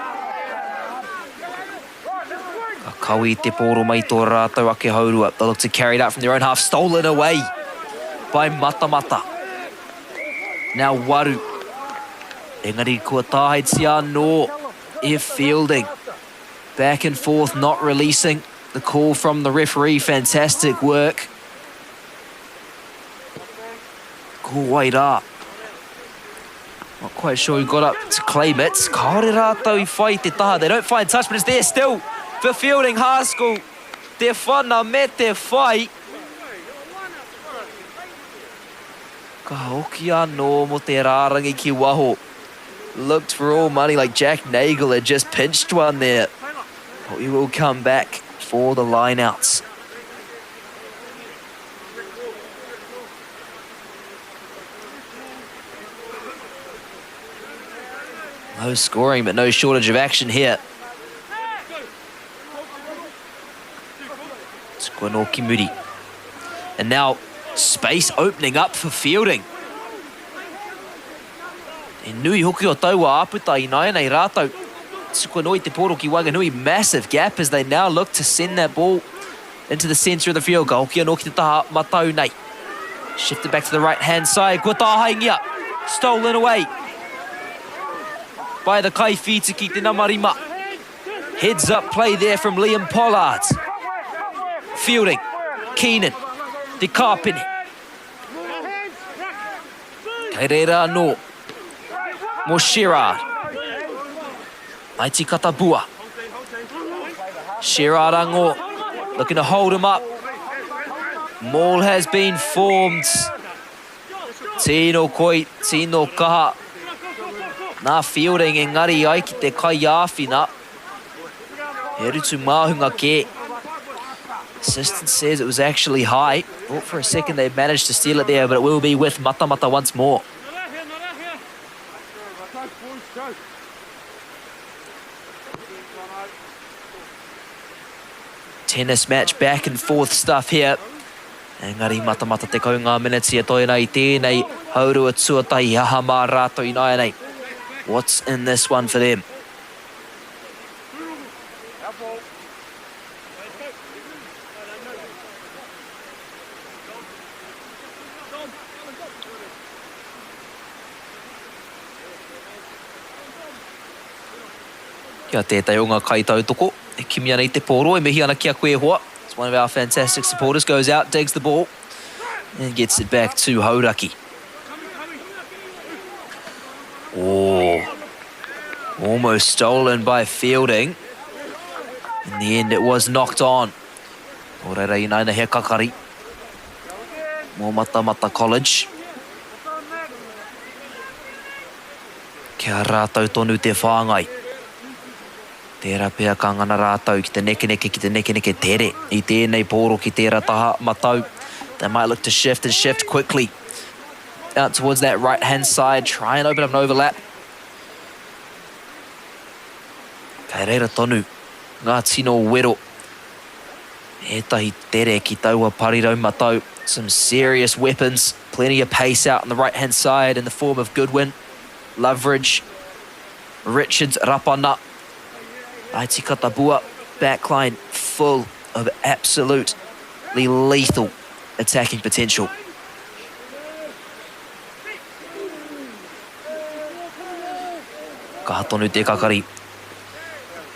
Kawi te poro mai tō rātou ake haurua. They look to carry that from their own half. Stolen away by Matamata. Now Waru. Engari kua tāhei tia no. If Feilding. Back and forth, not releasing. The call from the referee, fantastic work. Ko waira. Not quite sure who got up to claim it. Kaore rātou I whai te taha. They don't find touch, but it's there still for Feilding High School. Te whana me te whai. Ka hoki anō mo te rārangi ki waho. Looked for all money like Jack Nagel had just pinched one there. But we will come back for the line-outs. No scoring, but no shortage of action here. Tukunoki Muri. And now space opening up for Feilding. E nui hoki o taua aputa I nai nei rātou. Tukunoi te poro ki Whanganui. Massive gap as they now look to send that ball into the centre of the field. Ka hoki anō ki te taha matau nei. Shifted back to the right-hand side. Kua tāhaingia. Stolen away by the kai whitiki te namarima. Heads up play there from Liam Pollard. Feilding. Keenan. Te kāpene. Kei reira anō. Mo Sherrard. Maiti katabua. Sherrard ango. Looking to hold him up. Maul has been formed. Tino koi, tino kaha. Nā Feilding engari ai ki te kai āwhina. He rutu māhunga ke. Assistant says it was actually high. Thought for a second they managed to steal it there, but it will be with Matamata once more. Tennis match, back and forth stuff here. Engari Matamata te kaunga minutes ia toi nei tēnei haurua tuatahi haha mā rātou I nai nei. What's in this one for them? Kia tētai o ngā kaitautoko, e kimi ana I te pōro, e mihi ana kia koe hoa. It's one of our fantastic supporters, goes out, digs the ball, and gets it back to Hauraki. Oh, almost stolen by Feilding. In the end, it was knocked on. Ora rei naina he kakari. Mō Matamata College. Kia rātou tonu te whāngai. Tērā pēr ka ngana rātou ki te neke tere. I tēnei pōro ki tērā taha matau. They might look to shift and shift quickly. Out towards that right-hand side. Try and open up an overlap. Kei reira tonu. Ngā tino wero. Ētahi tere ki taua parirau matau. Some serious weapons. Plenty of pace out on the right-hand side in the form of Goodwin. Loveridge. Richards, Rapana. Aiti Katabua, backline full of absolutely lethal attacking potential. Ka tonu te kakari.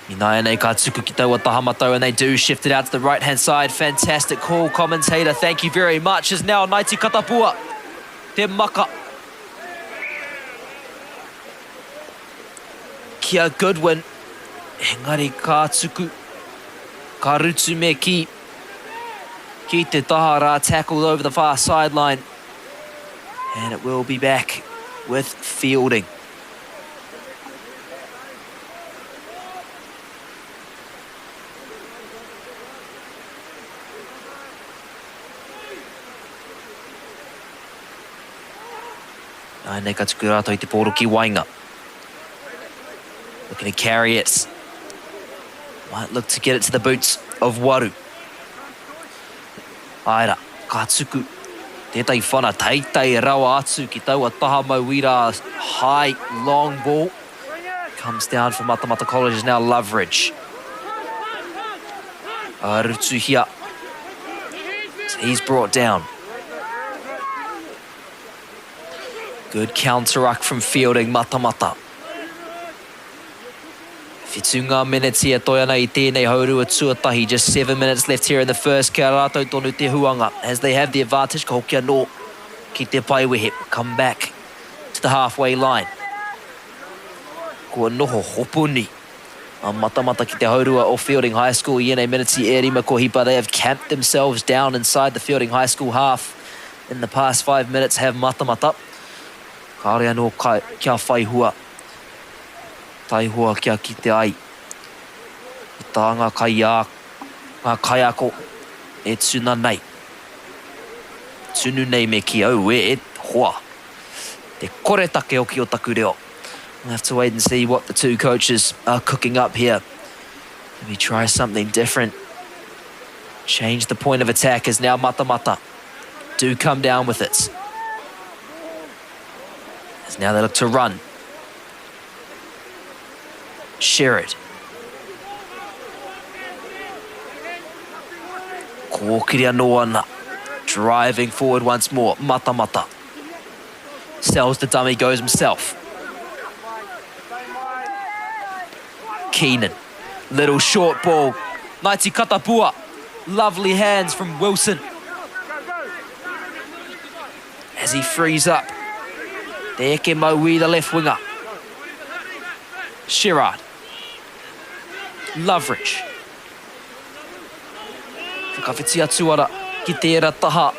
Inai nei ka tuku ki taua tahamatau, and they do shift it out to the right-hand side. Fantastic call, commentator. Thank you very much. Is now Naiti Katapua. Te maka. Kia Goodwin. Engari ka tuku. Ka rutu me ki. Ki te taha rā tackled over the far sideline. And it will be back with Feilding. Nei ka tuku rātou I te pōro ki Wainga. Looking to carry it. Might look to get it to the boots of Waru. Aira, ka tuku. Tētai whana teitai rawa atu ki taua taha mauira. High, long ball. Comes down for Matamata College is now Loveridge. Arutu hia. He's brought down. Good counter-ruck from Feilding, Matamata. Whitunga minutes here, toiana I tēnei haurua tuatahi. Just 7 minutes left here in the first. Kia rātou tonu te huanga. As they have the advantage, ka hoki anō ki te paiwehe. Come back to the halfway line. Kua noho hopuni. A Matamata ki te haurua o Feilding High School. Ienei minutes I eri makohipa. They have camped themselves down inside the Feilding High School half. In the past 5 minutes have Matamata. Kāre anō kia whai hua. Tai hua kia ki te ai. I tā ngā kaiako e tuna nei. Tunu nei me ki au e hoa. Te kore take o ki o taku reo. We'll have to wait and see what the two coaches are cooking up here. Maybe try something different. Change the point of attack as now Matamata do come down with it. As now they look to run. Sherrod. Kōkiri anō ana. Driving forward once more. Matamata. Sells the dummy, goes himself. Keenan. Little short ball. Naiti Katapua. Lovely hands from Wilson. As he frees up. Te eke Maui, the left winger. Sherrod. Loveridge. Whakawhiti atu ara ki tērā taha.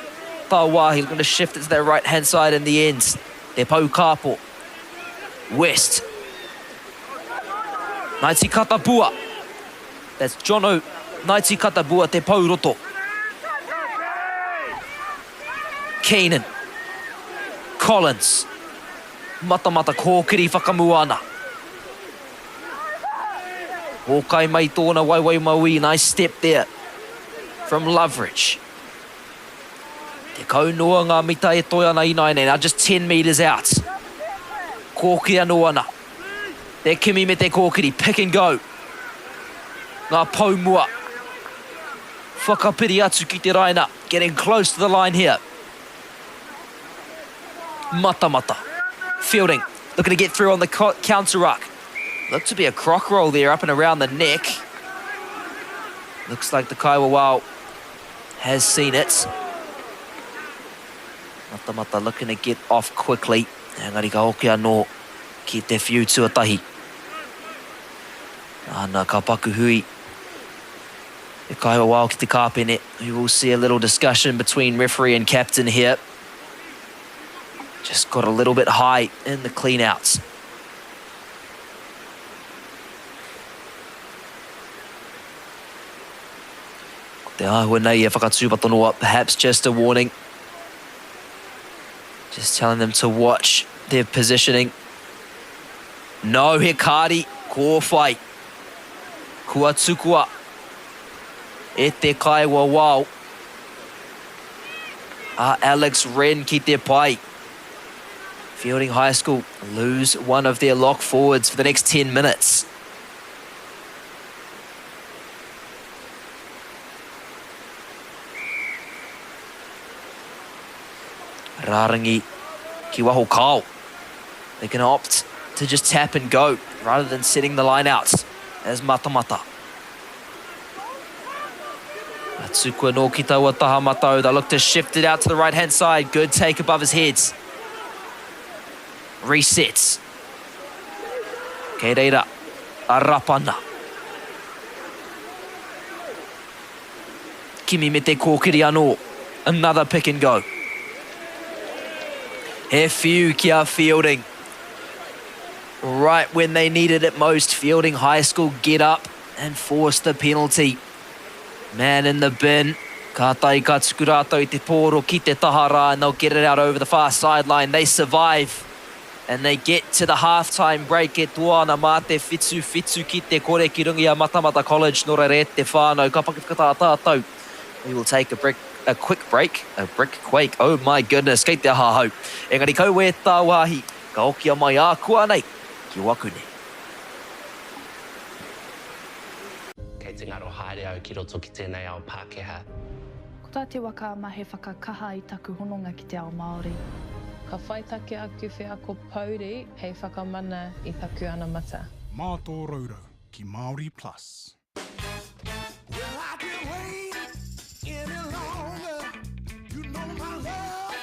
Tā wāhi looking to shift it to their right-hand side in the end. Te pau kāpo. West. Naiti Katapua. That's Jono. Naiti Katapua te pau roto. Keenan. Collins. Matamata kōkiri whakamuana. Hōkai mai tōna waiwai maui. Nice step there from Loveridge. Te kaunua ngā mita e toi ana inaine, now just 10 metres out. Kōki anō ana. Te kimi me te kōkiri, pick and go. Ngā paumua. Whakapiri atu ki te raina, getting close to the line here. Matamata. Feilding, looking to get through on the counter-ruck. Looked to be a croc roll there, up and around the neck. Looks like the Kaiwawao has seen it. Matamata looking to get off quickly. Engari ka hoki anō ki te whiu tuatahi. Ana ka paku hui. E Kaiwawao ki te kāpene. We will see a little discussion between referee and captain here. Just got a little bit high in the clean-outs. Te ahua nei e whakatūpatonoa, perhaps just a warning. Just telling them to watch their positioning. No, he kāri, kōwhai. Kua tukua. E te Kaiwawao. Alex Wren ki te pai. Feilding High School lose one of their lock forwards for the next 10 minutes. Rārangi ki waho kao. They can opt to just tap and go rather than setting the line out as Matamata. Atukua no ki taua taha matau. They look to shift it out to the right-hand side. Good take above his head. Resets. Kei reira, Arapana. Kimi me te kōkiri anō. Another pick and go. He whiu kia Feilding. Right when they needed it most, Feilding High School get up and force the penalty. Man in the bin. Ka tai ka tuku rātou I te pōro ki te tahara, and they'll get it out over the far sideline. They survive. And they get to the half-time break. E tuana mā te whitu ki te kore ki rungi a Matamata College. Nō re te whānau. Ka pakifika tātou. We will take a quick break. A brick quake. Oh my goodness. Kei te aha hau. Engari kau e tāwahi. Ka oki a mai a kua nei. Ki Ohakune. Kei te ngaro haere au ki roto ki tēnei ao Pākehā. Ko tā te waka ma he whakakaha I taku hononga ki te ao Māori. Ka whaitake aku whea ko Pauri, hei whakamana I taku ana mata. Mā tō raura ki MāORI Plus. Well, I can't wait any longer. You know my love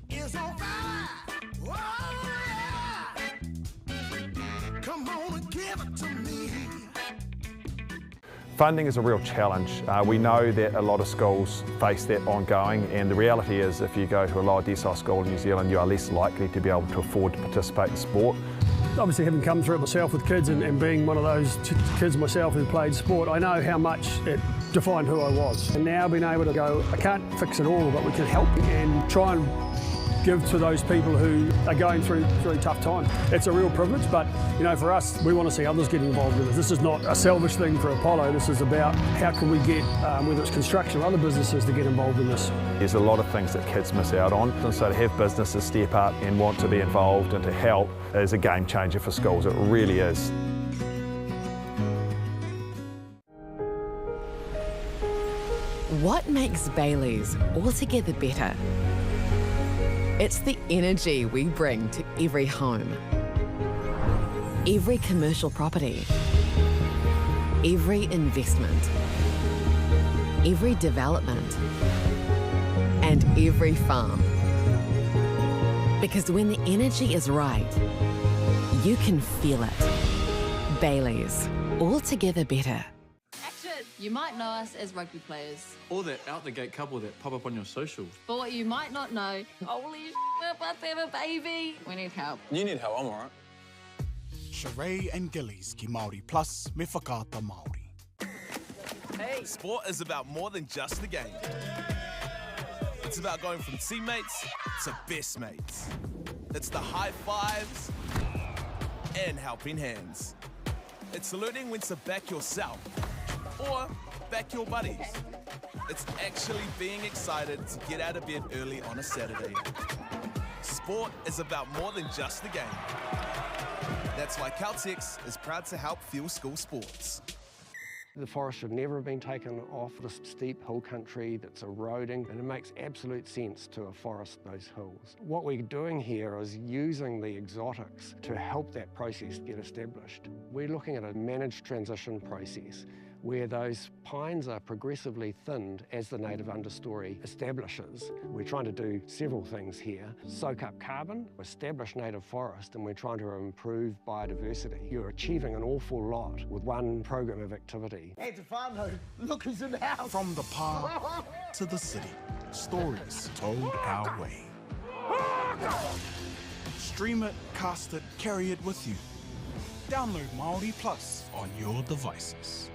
is on fire. Oh, yeah. Come on and give it to me. Funding is a real challenge. We know that a lot of schools face that ongoing, and the reality is if you go to a lower decile school in New Zealand, you are less likely to be able to afford to participate in sport. Obviously, having come through it myself with kids and being one of those kids myself who played sport, I know how much it defined who I was. And now being able to go, I can't fix it all, but we can help and try and give to those people who are going through really tough times. It's a real privilege, but you know, for us, we want to see others getting involved in this. This is not a selfish thing for Apollo. This is about how can we get, whether it's construction or other businesses, to get involved in this. There's a lot of things that kids miss out on, and so to have businesses step up and want to be involved and to help is a game changer for schools. It really is. What makes Bailey's altogether better? It's the energy we bring to every home, every commercial property, every investment, every development, and every farm. Because when the energy is right, you can feel it. Bailey's, altogether better. You might know us as rugby players. Or that out-the-gate couple that pop up on your socials. But what you might not know, holy shit, we're about to have a baby. We need help. You need help, I'm alright. Sheree and Gillies ki MāORI Plus me whakaata Māori. Hey! Sport is about more than just the game. It's about going from teammates to best mates. It's the high fives and helping hands. It's learning when to back yourself or back your buddies. It's actually being excited to get out of bed early on a Saturday. Sport is about more than just the game. That's why Caltex is proud to help fuel school sports. The forest should never have been taken off this steep hill country that's eroding, and it makes absolute sense to afforest those hills. What we're doing here is using the exotics to help that process get established. We're looking at a managed transition process where those pines are progressively thinned as the native understory establishes. We're trying to do several things here. Soak up carbon, establish native forest, and we're trying to improve biodiversity. You're achieving an awful lot with one program of activity. Hey, Tefano, look who's in the house. From the park to the city, stories told our way. Stream it, cast it, carry it with you. Download MāORI Plus on your devices.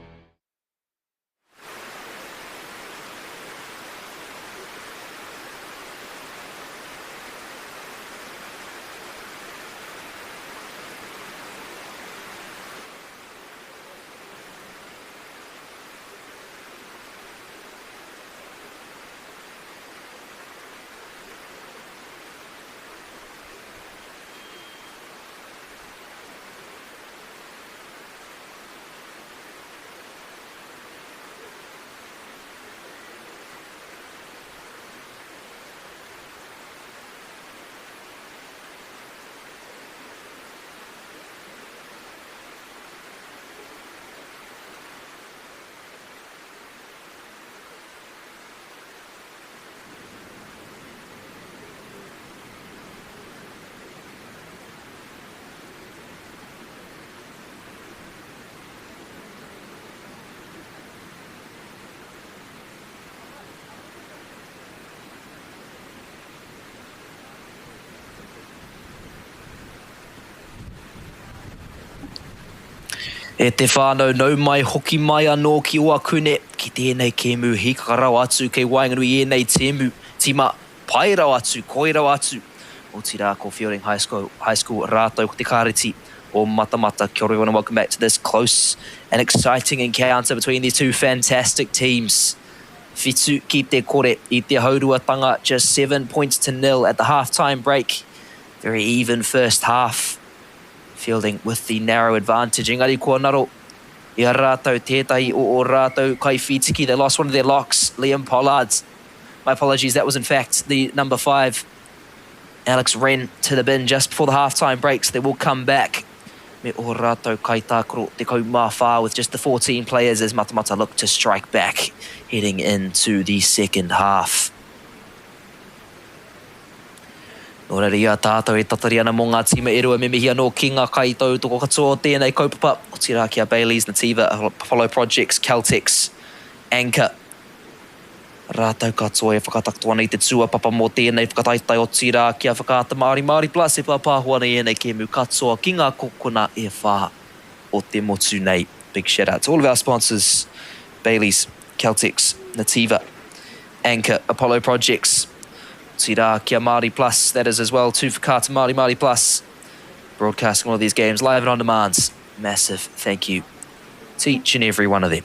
E te whānau nau mai hoki mai anō ki Ohakune, ki tēnei kēmu hika rau atu kei Whanganui e nei tēmu, tima pai rau atu, koi rau atu. O tira ko Feilding High School rātou ko te kāreti o Matamata. Kia ora everyone and welcome back to this close and exciting encounter between these two fantastic teams. Whitu ki te kore I te hauruatanga, just 7 points to 0 at the half-time break. Very even first half. Feilding with the narrow advantage. Engari kua naro I a rātou tētahi o rātou kai whitiki. They lost one of their locks, Liam Pollard. My apologies, that was in fact the number 5. Alex Wren to the bin just before the half-time breaks. They will come back. Me o rātou kai tākoro te kau mawhā with just the 14 players as Matamata look to strike back heading into the second half. Nō reira ia tātou e tatari ana mō ngā tima e rua me mihi anō ki ngā kaitau toko katoa tēnei kaupapa. O tira ki a Bailey's, Nativa, Apollo Projects, Caltex, Anchor. Rātou katoa e whakataktoa nei te tua papa mō tēnei whakataitai o tira ki a whakaata MāORI Plus e pāpāhua nei e nei kēmu katoa ki ngā kokona e whā o te motu nei. Big shout out to all of our sponsors, Bailey's, Caltex, Nativa, Anchor, Apollo Projects. Tira kia MāORI Plus, that is as well, too for Kata MāORI Plus. Broadcasting all of these games live and on demand. Massive thank you to each and every one of them.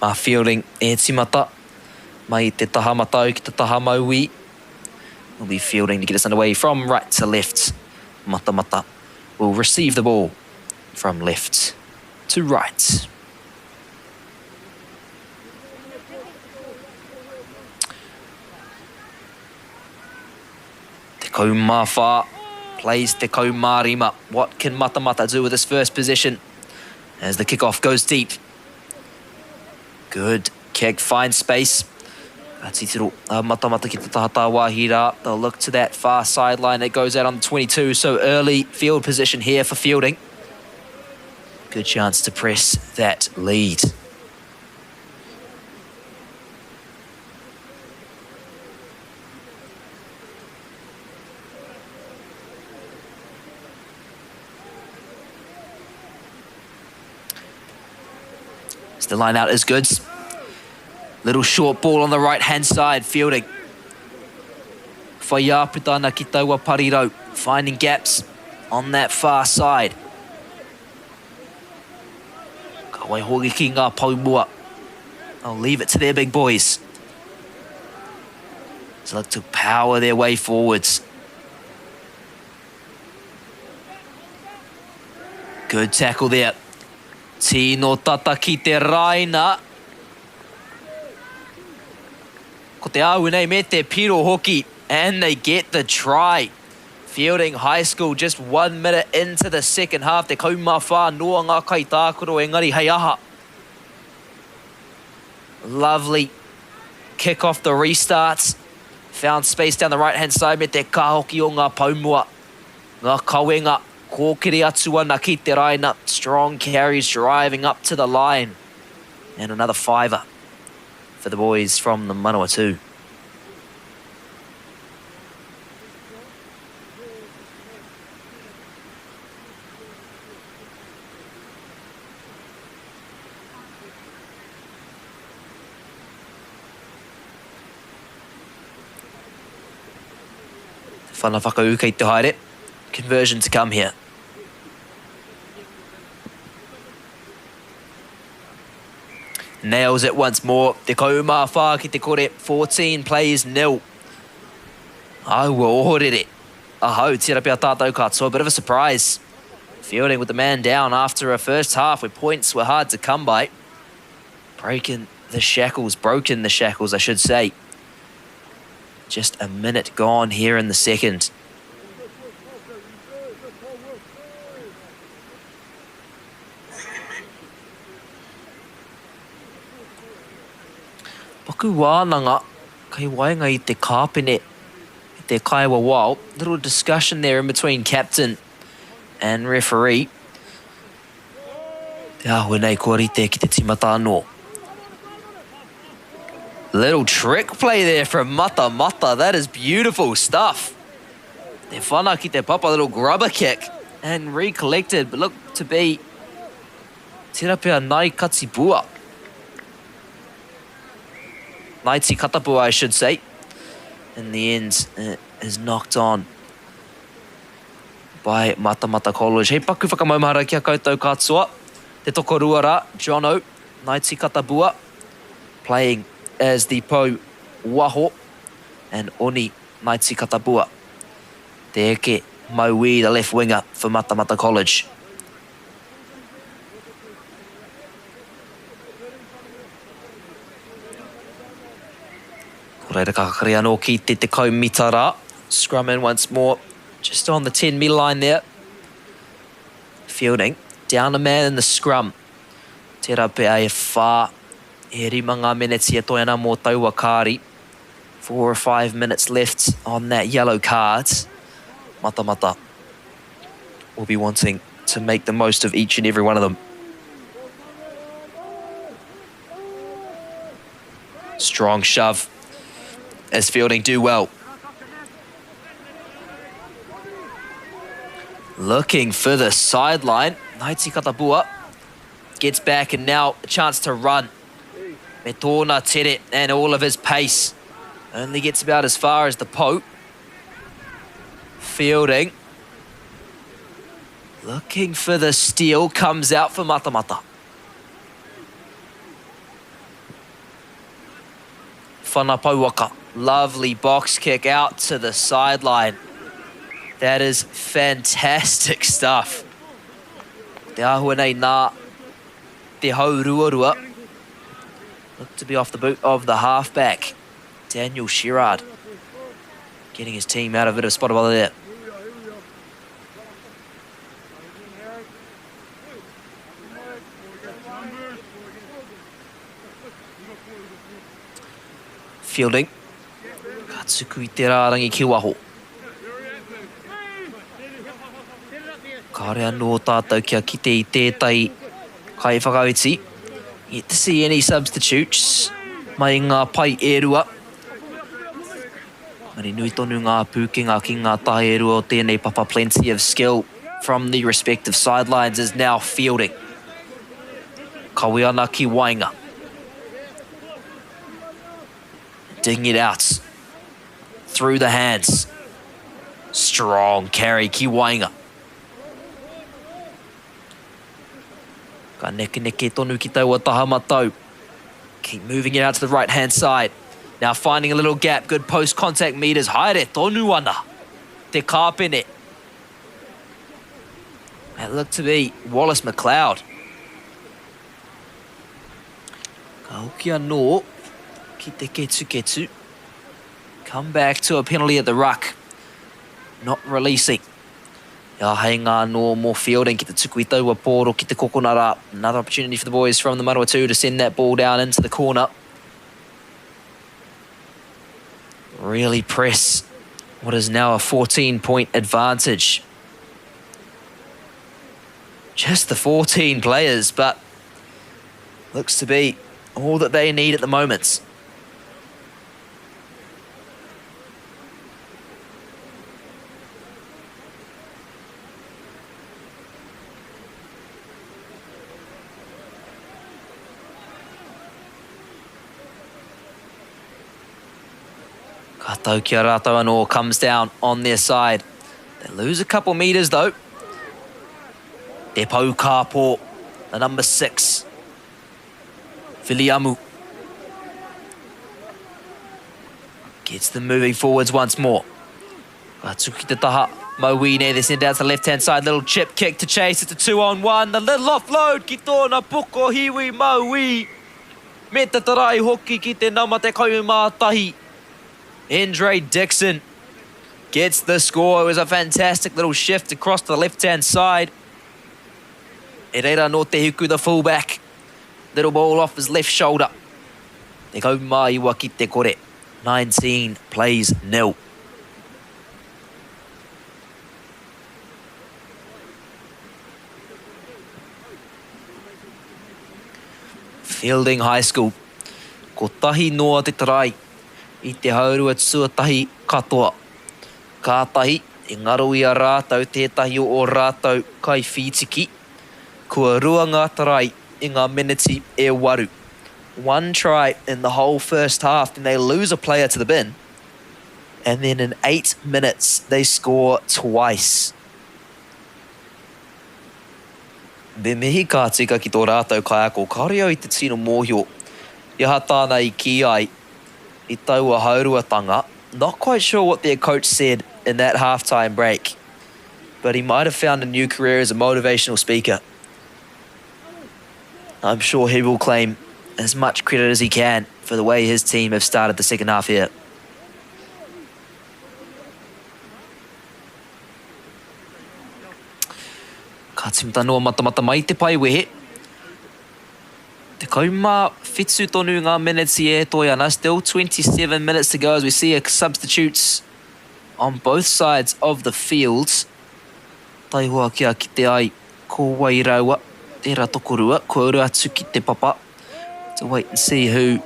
Ma Feilding e timata, mai te taha matau ki te taha maui. We'll be Feilding to get us underway from right to left. Matamata will receive the ball from left to right. Te kaumawha plays te kaumarima. What can Matamata do with this first possession as the kickoff goes deep? Good kick, finds space. Titiro Matamata ki te tahata wahira. They'll look to that far sideline that goes out on the 22. So early field position here for Feilding. Good chance to press that lead. The line out is good. Little short ball on the right-hand side, Feilding. Whaiaputana ki taua Pariro, finding gaps on that far side. Ka waihoki ki ngā paumua. I'll leave it to their big boys to look to power their way forwards. Good tackle there. Tino tata ki te raina. Ko te ahu nei me te piro hoki. And they get the try. Feilding High School just 1 minute into the second half. Te kaumawha noa ngā kai tākoro engari hei aha. Lovely kick off the restarts. Found space down the right-hand side me te kahoki o ngā paumua. Ngā kawenga, kōkiri atu ana ki te raina. Strong carries driving up to the line. And another fiver for the boys from the Manawatu. Whana whakau kei te haere. Conversion to come here. Nails it once more. Te kaumawha ki te kore. 14 plays 0. Aua ohorere. Ahau, tira pia tātou katoa. A bit of a surprise. Feilding with the man down after a first half where points were hard to come by. Broken the shackles, I should say. Just a minute gone here in the second. Paku wānanga, kei wainga I te kāpene, I te kaiwa wao. Little discussion there in between captain and referee. Te ahua nei kua rite ki te timata anō. Little trick play there from Matamata. That is beautiful stuff. Te whana ki te papa, little grubber kick. And recollected, but looked to be tirapea nai katipua. Naiti katapua, I should say. In the end, it is knocked on by Matamata College. Hei paku whakamaumahara kia koutou katoa. Te tokorua rā, Jono, Naiti katapua, playing as the Pou Waho and Oni Naiti Katapua. Te eke MΑORI, the left winger for Matamata College. Koreira kakari anō ki te kaumita rā. Scrum in once more, just on the 10-metre line there. Feilding, down a man in the scrum. Te rape ai whā. E rima ngā minutes ia toi ana mō taua kāri. 4 or 5 minutes left on that yellow card. Matamata will be wanting to make the most of each and every one of them. Strong shove as Feilding do well. Looking for the sideline. Naiti Katapua gets back and now a chance to run. Me tōna tere and all of his pace. Only gets about as far as the Pope. Feilding. Looking for the steal. Comes out for Matamata. Whanapauaka. Lovely box kick out to the sideline. That is fantastic stuff. Te ahua nei nā te hauruarua. Look to be off the boot of the halfback, Daniel Sherrard. Getting his team out of a bit of spot of bother there. Feilding. Katsuku I te rārangi ki waho. Kāre anō tātou kia kite I tētai kai whakauti. Yet to see any substitutes. Mai ngā pai erua. Mari nui tonu ngā pūkinga ki ngā tahi erua o tēnei papa. Plenty of skill from the respective sidelines is now Feilding. Kawe ana ki wainga. Digging it out. Through the hands. Strong carry ki wainga. Ka neke tonu ki taua taha matau. Keep moving it out to the right-hand side. Now finding a little gap. Good post-contact meters. Haere, tonu ana. Te kāpene. That looked to be Wallace McLeod. Ka hoki anō ki te ketu. Come back to a penalty at the ruck. Not releasing. Ia hei ngā no more fielding ki te tuku I taua pōro ki te kokonara. Another opportunity for the boys from the Manawatu to send that ball down into the corner. Really press what is now a 14-point advantage. Just the 14 players, but looks to be all that they need at the moment. Katau kia rātou anō comes down on their side. They lose a couple meters though. Te pau kāpō, the number 6. Filiamu. Gets them moving forwards once more. Tuki te taha, MΑORI, they send out to the left-hand side. Little chip kick to chase. It's a 2-on-1. The little offload ki tōna poko hiwi MAORI. Me te tarai hoki ki te nama te kaumātahi. Andre Dixon gets the score. It was a fantastic little shift across to the left-hand side. E reira no te huku, the fullback. Little ball off his left shoulder. Te kaumaiwa ki te kore. 19 plays 0. Feilding High School. Ko tahi noa te tarai. I te haurua tuatahi katoa. Kātahi, e ngaro I a rātou, tētahi o rātou kai whitiki. Kua rua ngā tarai I ngā miniti e waru. 1 try in the whole first half, then they lose a player to the bin. And then in 8 minutes, they score twice. Me mihi kā tika ki tō rātou kai ako, karia I te tino mōhio. Ia tāna I ki ai. I taua hauruatanga. Not quite sure what their coach said in that halftime break, but he might have found a new career as a motivational speaker. I'm sure he will claim as much credit as he can for the way his team have started the second half here. Ka timata noa matamata mai te pai wehe. Te kauma whetū tonu ngā minutes e toi ana. Still 27 minutes to go as we see substitutes on both sides of the fields. Tai hoa kia ki te ai ko wairaua. Tērā tokorua, ko uru atu ki te papa. To wait and see who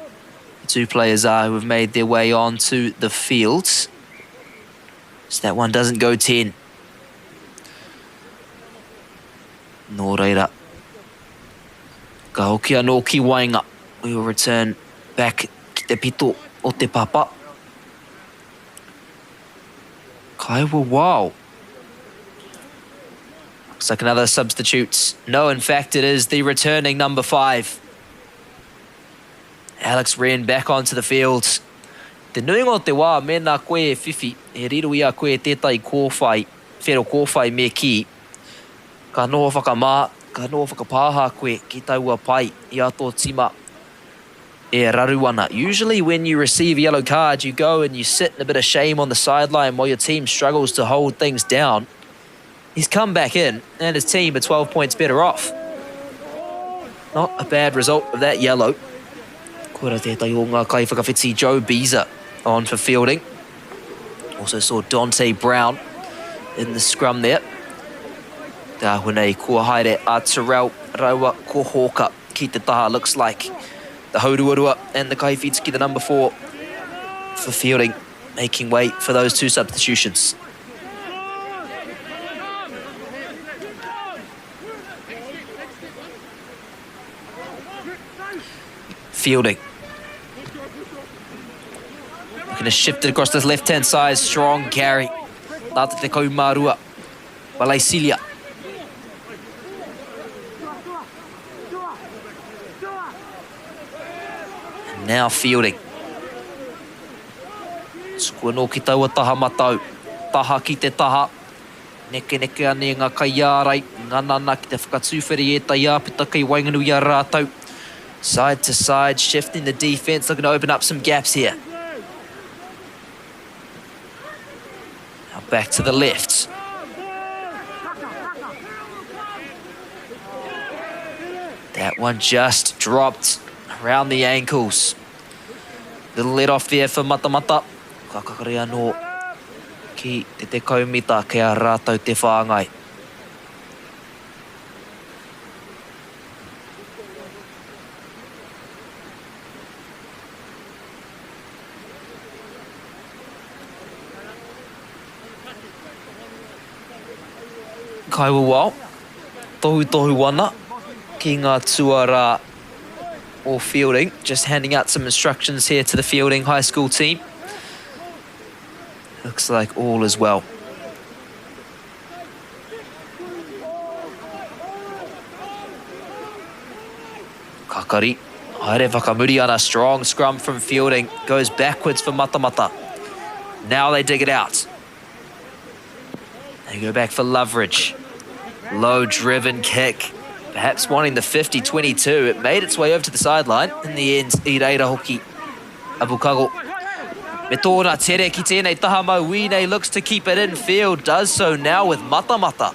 the two players are who have made their way onto the fields. So that one doesn't go 10. Nō reira. Ka hoki anō ki wainga. We will return back ki te pito o te papa. Kaiwa, wow. Looks like another substitute. No, in fact, it is the returning number 5. Alex Wren back onto the field. Te nui o te wā, mena koe e whiwhi. E riru ia koe tētai kōwhai, whero kōwhai me ki. Ka noa whakamā, ka noa whakapāha koe ki taua pai I ato tima e raruana. Usually when you receive a yellow card, you go and you sit in a bit of shame on the sideline while your team struggles to hold things down. He's come back in and his team are 12 points better off. Not a bad result of that yellow. Kura tētai o ngā kai whakawhiti, Joe Beezer on for fielding. Also saw Dante Brown in the scrum there. Tā hunei kua haere a Terrell Raua ko Hawker ki te taha. Looks like the Hauruarua and the Kaiwhitiki, the number 4 for fielding, making way for those two substitutions. Fielding. Looking to shift it across this left-hand side. Strong carry. Tāta te kaumārua. Valaisilia. Now fielding. Skua no ki taua taha matau. Taha ki te taha. Neke neke ane ngā kai ārai. Nganana ki te whakatūwhiri e tai āpita kei Whanganui a rātou. Side to side, shifting the defence, looking to open up some gaps here. Now back to the left. That one just dropped around the ankles. Little let off there for Matamata. Kakakarea no ki te kaumita ke a rātou te whāngai. Kaiwa wau, tohu wana, ki ngā tuara or fielding, just handing out some instructions here to the Feilding High School team. Looks like all is well. Kakari, haere whakamuri ana, strong scrum from Feilding, goes backwards for Matamata. Now they dig it out. They go back for Loveridge. Low driven kick, perhaps wanting the 50-22. It made its way over to the sideline. In the end, I reira hoki Abukago. Me tōna tere ki tēnei taha mau Wine looks to keep it in field, does so now with Matamata.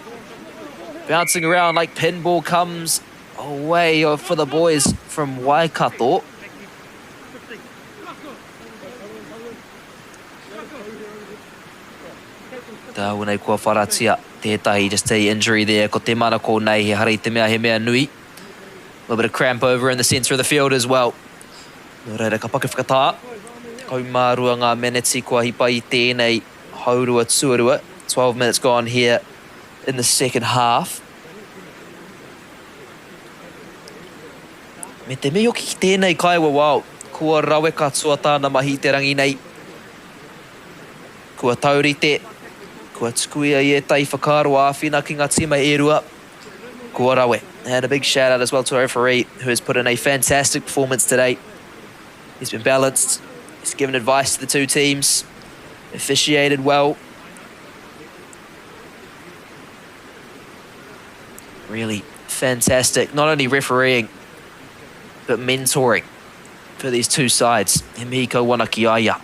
Bouncing around like pinball, comes away for the boys from Waikato. Tāwenei kua wharatia, tētahi just a injury there, ko te mana ko nei, he hari te mea he mea nui. A little bit of cramp over in the centre of the field as well. No reira ka pake whakatā. Kau mārua ngā meneti kua hipa I tēnei haurua tuarua. 12 minutes gone here in the second half. Me te meo ki tēnei kaiwa wau. Kua rawe katoa tāna mahi te rangi nei. Kua taurite. Kua tukuia I e tai whakaro āwhina ki ngā tima e rua. Kua rawe. And a big shout out as well to our referee who has put in a fantastic performance today. He's been balanced. He's given advice to the two teams. Officiated well. Really fantastic. Not only refereeing, but mentoring for these two sides. Himiko Wanakiaya.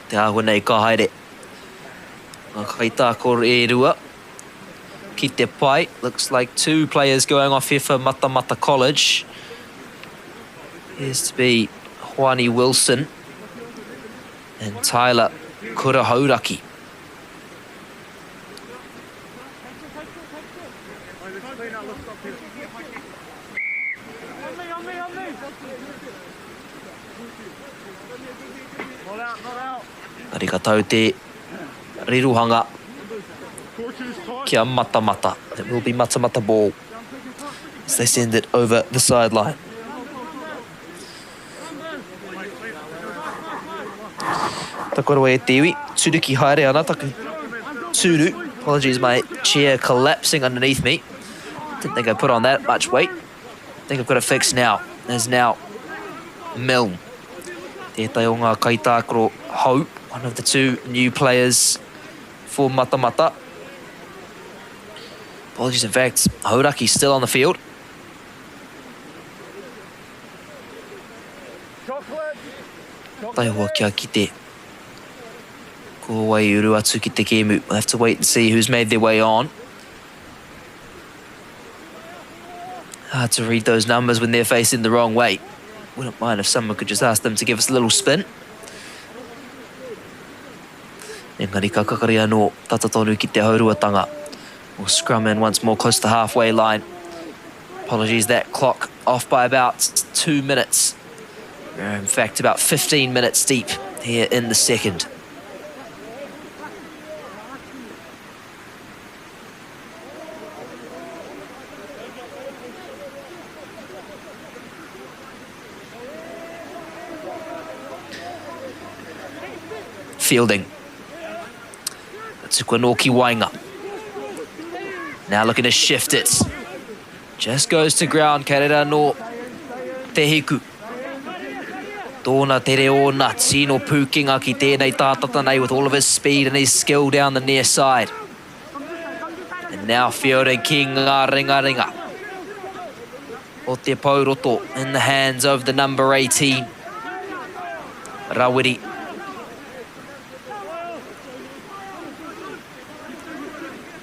Te ahunei ka haere. Ngā kaitākor e rua. Ki te pai. Looks like two players going off here for Matamata College. Appears to be Juani Wilson and Tyler Kurahauraki. Ka tau te riruhanga kia Matamata. It will be Matamata ball as they send it over the sideline. Takoroe e tiwi, turu ki haere ana taku. Turu, apologies, my chair collapsing underneath me. Didn't think I put on that much weight. I think I've got it fixed now. There's now Milne. Tētai o ngā kaitākoro Hope, one of the two new players for Matamata. Apologies, in fact, Hauraki's still on the field. Tai hoa kia kite. Ko wai uru atu ki te kēmu. We'll have to wait and see who's made their way on. Hard to read those numbers when they're facing the wrong way. Wouldn't mind if someone could just ask them to give us a little spin. Engari ka kakari anō tatatonu ki te hauruatanga. We'll scrum in once more close to the halfway line. Apologies, that clock off by about 2 minutes. In fact, about 15 minutes deep here in the second. Feilding. Tukua no ki wainga. Now looking to shift it. Just goes to ground, Karera no Te Hiku. Tōna tere ona Tino Pukinga ki tēnei tātata nei with all of his speed and his skill down the near side. And now fielding ki ngā ringa. O te pauroto in the hands of the number 18. Rawiri.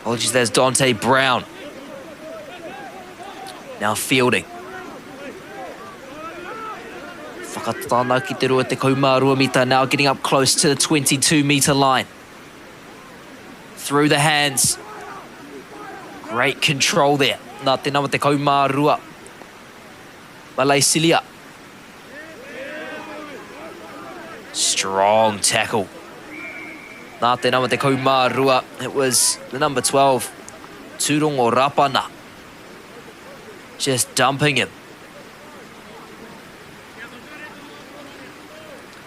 Apologies, there's Dante Brown. Now fielding. Whakatāna ki te rua te kaumārua mita, now getting up close to the 22-metre line. Through the hands. Great control there. Nā te nama te kaumārua. Malaysilia. Strong tackle. Nā te nama te kaumārua. It was the number 12, Turongo Rapana. Just dumping him.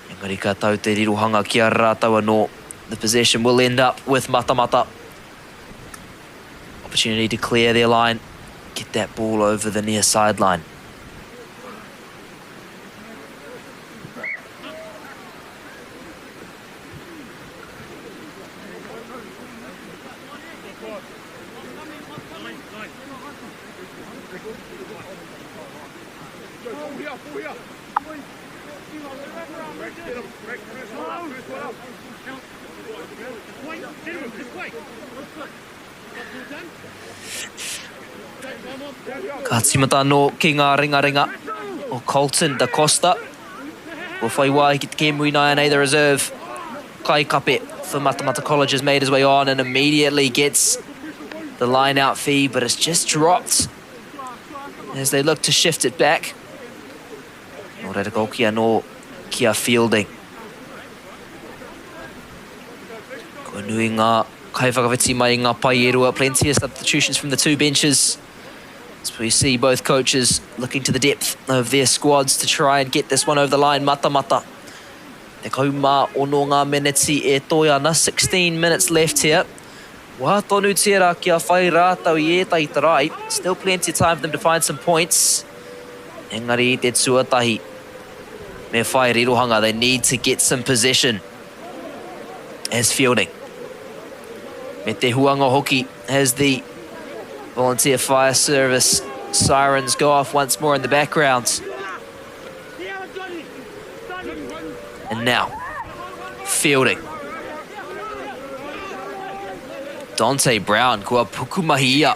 Engari ka tau te rirohanga ki a rātou anō. The possession will end up with Matamata. Opportunity to clear their line. Get that ball over the near sideline. Ka timata no ki ngā ringa o Colton da Costa. Will whai wai ki te Kemui nai nei, the reserve. Kai Kape for Matamata College has made his way on and immediately gets the line out fee, but it's just dropped as they look to shift it back. No reira ko kia no kia fielding. Ko nui ngā kai whakawhiti mai ngā pai e rua. Plenty of substitutions from the two benches. So we see both coaches looking to the depth of their squads to try and get this one over the line. Matamata. Te kaumā ono ngā meneti e toi ana. 16 minutes left here. Wā tonu tērā kia whai rātau I ētai tarai. Still plenty of time for them to find some points. Engari te tuatahi. Me whai rirohanga. They need to get some possession. As fielding. Me te huanga hoki as the volunteer fire service sirens go off once more in the background. And now, fielding. Dante Brown, kua pukumahi ia.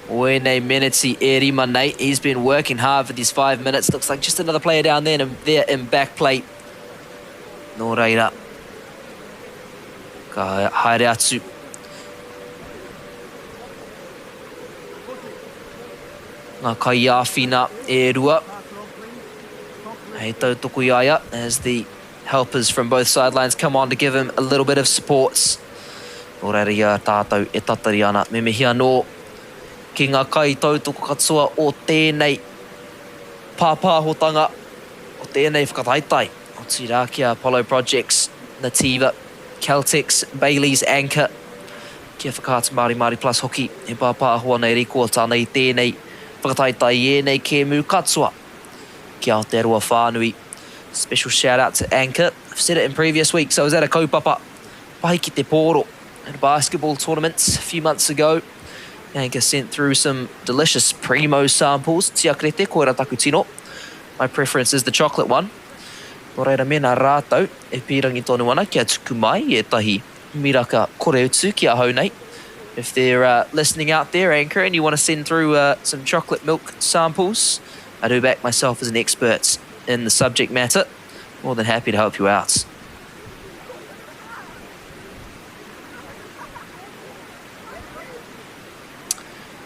Oenei meneti e rima nei. He's been working hard for these 5 minutes. Looks like just another player down there in back plate. Nō reira. Ka haere atu. Ngā kai āwhina e rua. Hei tautoko iaia as the helpers from both sidelines come on to give him a little bit of support. Nō reira ia tātou e tatari ana. Me mihi anō ki ngā kai tautoko katoa o tēnei pāpāhotanga, o tēnei whakataitai. O Tirākia, Apollo Projects, Nativa, Caltex, Bailey's Anchor. Kia whakāta MāORI Plus hoki e pāpāhoa nei riko tānei tēnei whakataitai e nei Kemu Katsua. Kia Aotearoa Whanganui. Special shout out to Anchor. I've said it in previous weeks. I was at a kaupapa pai ki te poro at a basketball tournament a few months ago. Anchor sent through some delicious primo samples. Tiakrete, koera taku tino. My preference is the chocolate one. Nō reira mena rātou e pīrangi tonu ana kia tuku mai e tahi miraka kore utu kia hau nei. If they're listening out there, Anchor, and you want to send through some chocolate milk samples, I do back myself as an expert in the subject matter. More than happy to help you out.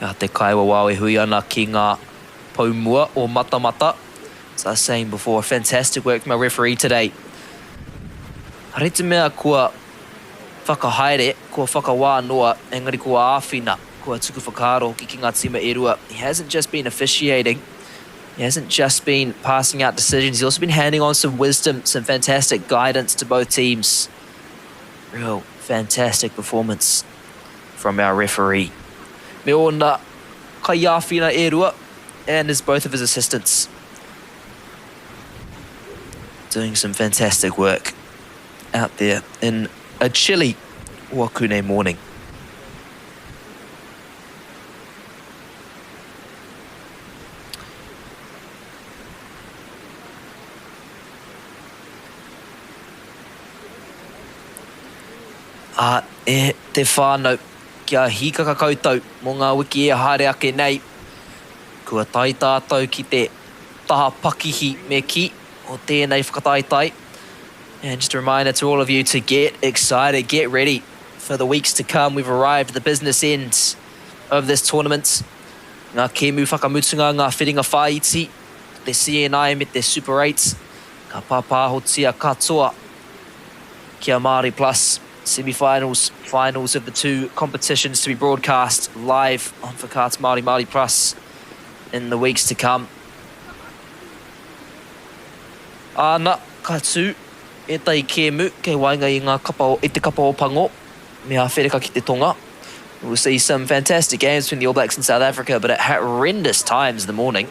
Ngā te kaiwa wau e hui ana ki ngā paumua o Matamata. As I was saying before, fantastic work from my referee today. Rete mea kua whakahaere, kua whakawānoa, engari kua āwhina, kua tuku whakaro ki ngā tima e rua. He hasn't just been officiating, he hasn't just been passing out decisions, he's also been handing on some wisdom, some fantastic guidance to both teams. Real fantastic performance from our referee. me ona kaiawhina e rua, and as both of his assistants. Doing some fantastic work out there in a chilly Ohakune morning. E te whānau kia hikaka koutou mō ngā wiki e haere ake nei. Kua tai tātou ki te taha pakihi me ki o tēnei whakataitai. And just a reminder to all of you to get excited, get ready for the weeks to come. We've arrived at the business end of this tournament. Ngā kēmu whakamutunga, ngā whiringa whāiti, te CNI me te Super 8. Ka pāpāhotia katoa kia MāORI Plus. Semi-finals, finals of the two competitions to be broadcast live on FAHS MāORI Plus in the weeks to come. Ana katu e tai kēmu kei wainga I ngā kapa I te kapa o pango me a whereka ki te tonga. We'll see some fantastic games between the All Blacks and South Africa, but at horrendous times in the morning.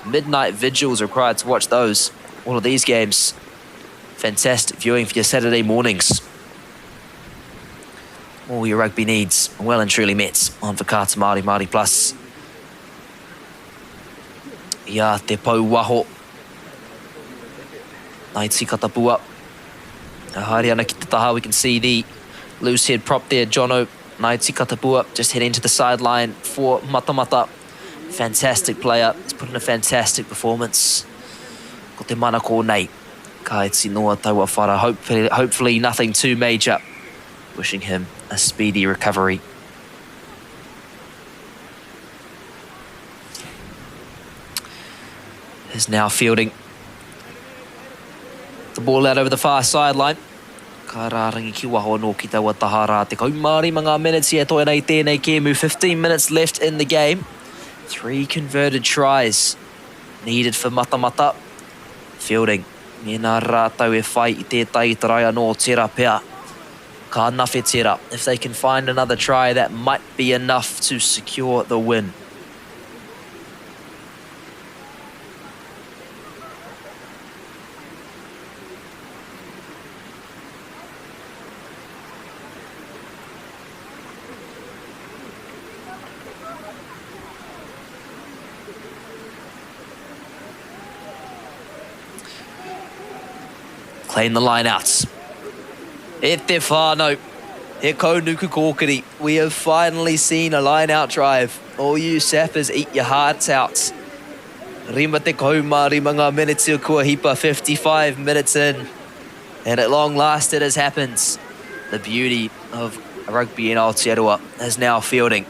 Midnight vigils required to watch those. All of these games. Fantastic viewing for your Saturday mornings. All your rugby needs well and truly met on FAHS MāORI Plus. Ia te pau waho. Nai tikata pua. Haere ana ki te taha, we can see the loose head prop there, Jono. Nai tikata pua just heading to the sideline for Matamata. Fantastic player, he's put in a fantastic performance. Ko te mana ko nei. Ka iti noa taua whara, hopefully nothing too major. Wishing him a speedy recovery. Is now fielding the ball out over the far sideline. Ka rārangi ki waho no ki taua tahara te kaumari mga minutes here toi nei tēnei kēmu. 15 minutes left in the game. 3 converted tries needed for Matamata. Fielding. Nā rātau e whai I tētai taraia no tera pea. Ka nawhi tera. If they can find another try, that might be enough to secure the win. Playing the line outs. E te whānau, he kaunuku kōkiri. We have finally seen a line-out drive. All you sappers, eat your hearts out. Rima te kaumari mga minutes o kua hipa, 55 minutes in. And at long last it has happened. The beauty of rugby in Aotearoa is now fielding.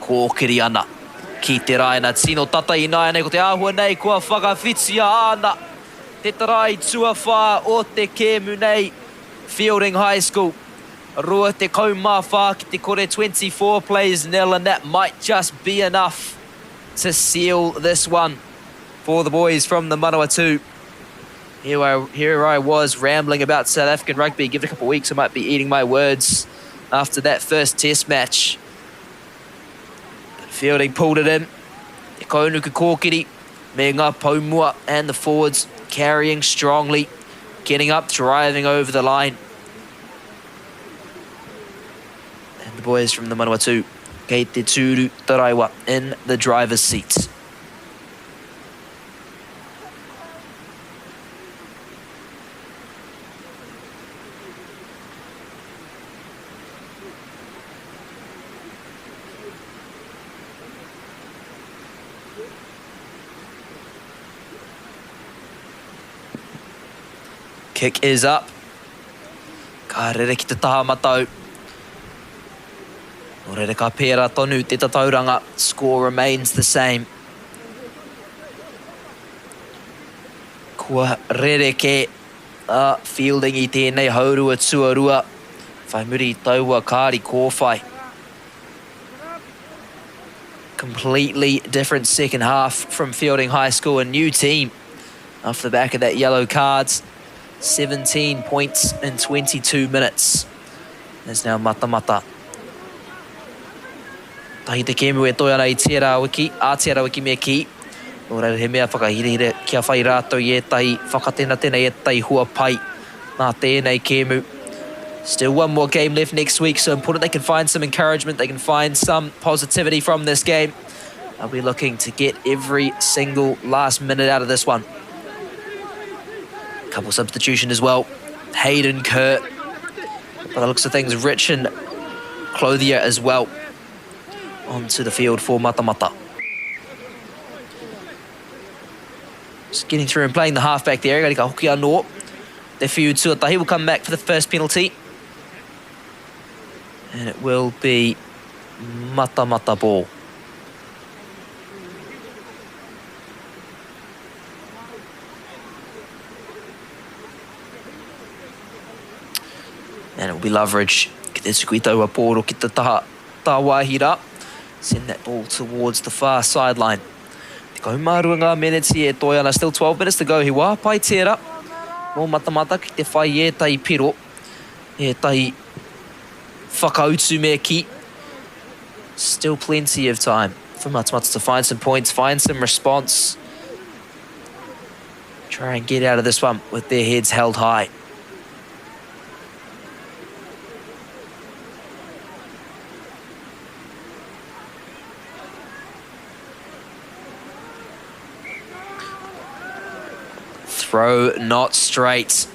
Kōkiri ana. Ki te raina, tino tata I nai nei ko te āhua nei kua whakawhitia ana. Te tarai tuawha o te kēmu nei. Feilding High School. Rua te kaumawha ki te kore 24 plays nil, and that might just be enough to seal this one for the boys from the Manawatu. Here I was rambling about South African rugby. Give it a couple of weeks, I might be eating my words after that first test match. But Feilding pulled it in. Te kaunuku kōkiri, me ngā paumua and the forwards carrying strongly. Getting up, driving over the line. And the boys from the Manawatu, Kei Te Tūru Taraiwa, in the driver's seat. Kick is up. Ka rere ki te taha matau. No rere ka pēra tonu te tatauranga. Score remains the same. Kua rere ke Feilding I tēnei haurua tuarua. Whai muri taua kāri kōwhai. Completely different second half from Feilding High School. A new team off the back of that yellow cards. 17 points in 22 minutes. There's now Matamata. Tahi te kēmu e toi ana I tērā wiki, tērā wiki mea ki. Nō reira he mea whakahirehire kia whai rātou I etahi whakatena tēnei etahi hua pai. Nā tēnei kēmu. Still one more game left next week, so important they can find some encouragement, they can find some positivity from this game. I'll be looking to get every single last minute out of this one. Couple substitution as well. Hayden Kerr. By the looks of things, Rich and Clothier as well. Onto the field for Matamata. Just getting through and playing the halfback there. Gari ka hoki anō. Te whiu tuatahi will come back for the first penalty. And it will be Matamata ball. And it will be Loveridge. Ki te sukui taua pōro ki te taha tāwahira. Send that ball towards the far sideline. Te kaumārua ngā meneti e toi ana. Still 12 minutes to go. He wā pai tērā. Mō Matamata ki te whai e tai piro. E tai whakautu mea ki. Still plenty of time for Matamata to find some points, find some response. Try and get out of this one with their heads held high. Throw not straight.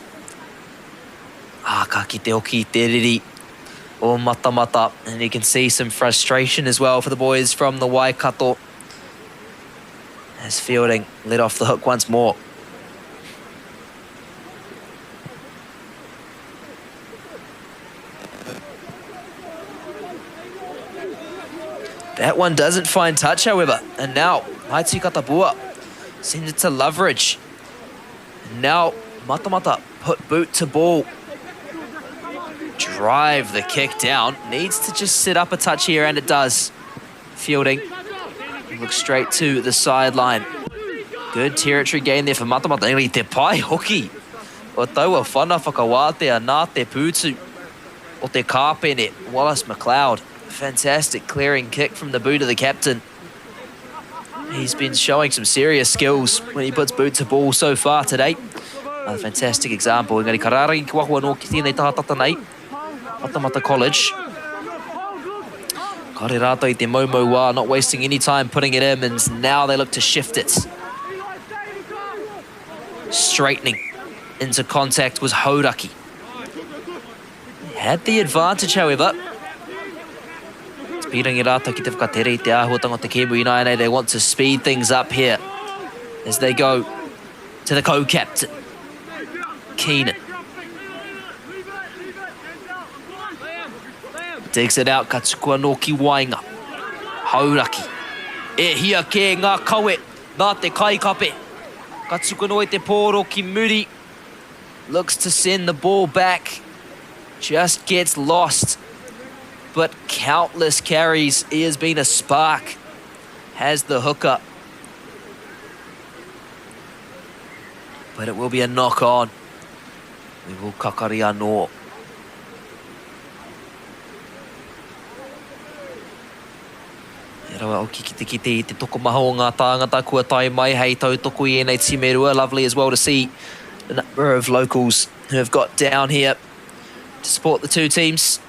Ka ki te oki te riri o Matamata. And you can see some frustration as well for the boys from the Waikato. As Feilding let off the hook once more. That one doesn't find touch, however. And now, Maiti Katabua sends it to Loveridge. Now, Matamata put boot to ball. Drive the kick down. Needs to just sit up a touch here, and it does. Feilding looks straight to the sideline. Good territory gain there for Matamata. Neri te pai hoki. O taua whana whakawātea nā te pūtu o te kāpene, Wallace McLeod. Fantastic clearing kick from the boot of the captain. He's been showing some serious skills when he puts boot to ball so far today. Another fantastic example. Engari karari ki wahua no ki tēnei tahatata nei. Matamata College. Kare rātou I te Momo wā, not wasting any time putting it in, and now they look to shift it. Straightening into contact was Hauraki. Had the advantage, however. Pirangi rātou ki te whakatere I te āhuatanga o te Kēmu Ināianei. They want to speed things up here as they go to the co-captain, Keenan. Digs it out, Katsukua no ki Wainga. Hauraki. E hia ke ngā kawe, nā te kaikape. Katsukua no I te pōro ki Muri. Looks to send the ball back. Just gets lost. But countless carries, he has been a spark. Has the hooker. But it will be a knock on. We will kakari anō. E rawa o kite I te toko maho o ngā tāngata kua tai mai hei tautoko I enei timerua. Lovely as well to see the number of locals who have got down here to support the two teams.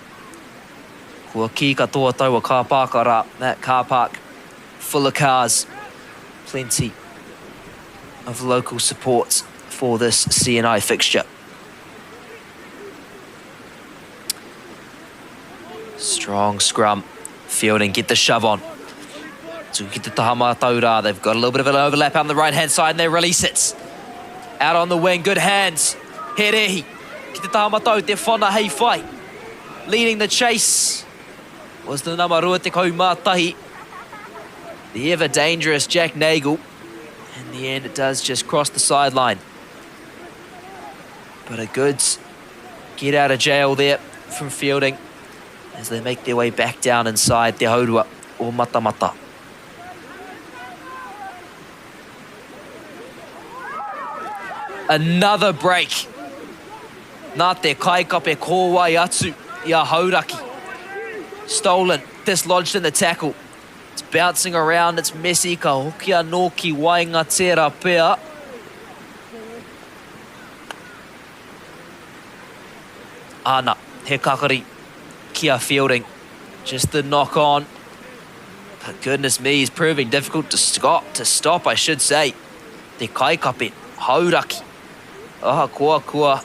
Kua ki katoa taua car park ara, that car park full of cars. Plenty of local support for this CNI fixture. Strong scrum. Feilding get the shove on. To get the tahama taura. They've got a little bit of an overlap on the right hand side and they release it. Out on the wing, good hands. Herehi. Ki te tahama tau, te whana hei whai. Leading the chase was the namarua te kaumātahi. The ever dangerous Jack Nagel. In the end, it does just cross the sideline. But a good get out of jail there from Feilding as they make their way back down inside Te Haurua or Matamata. Another break. Nā te kaikape kōwai atu I a Hauraki. Stolen, dislodged in the tackle. bouncing around, it's messy. Ka hoki anō ki wainga tērā pēa. Ana, he kakari kia Feilding. Just the knock on. But goodness me, he's proving difficult to stop, I should say. Te kaikape, hauraki. Kua.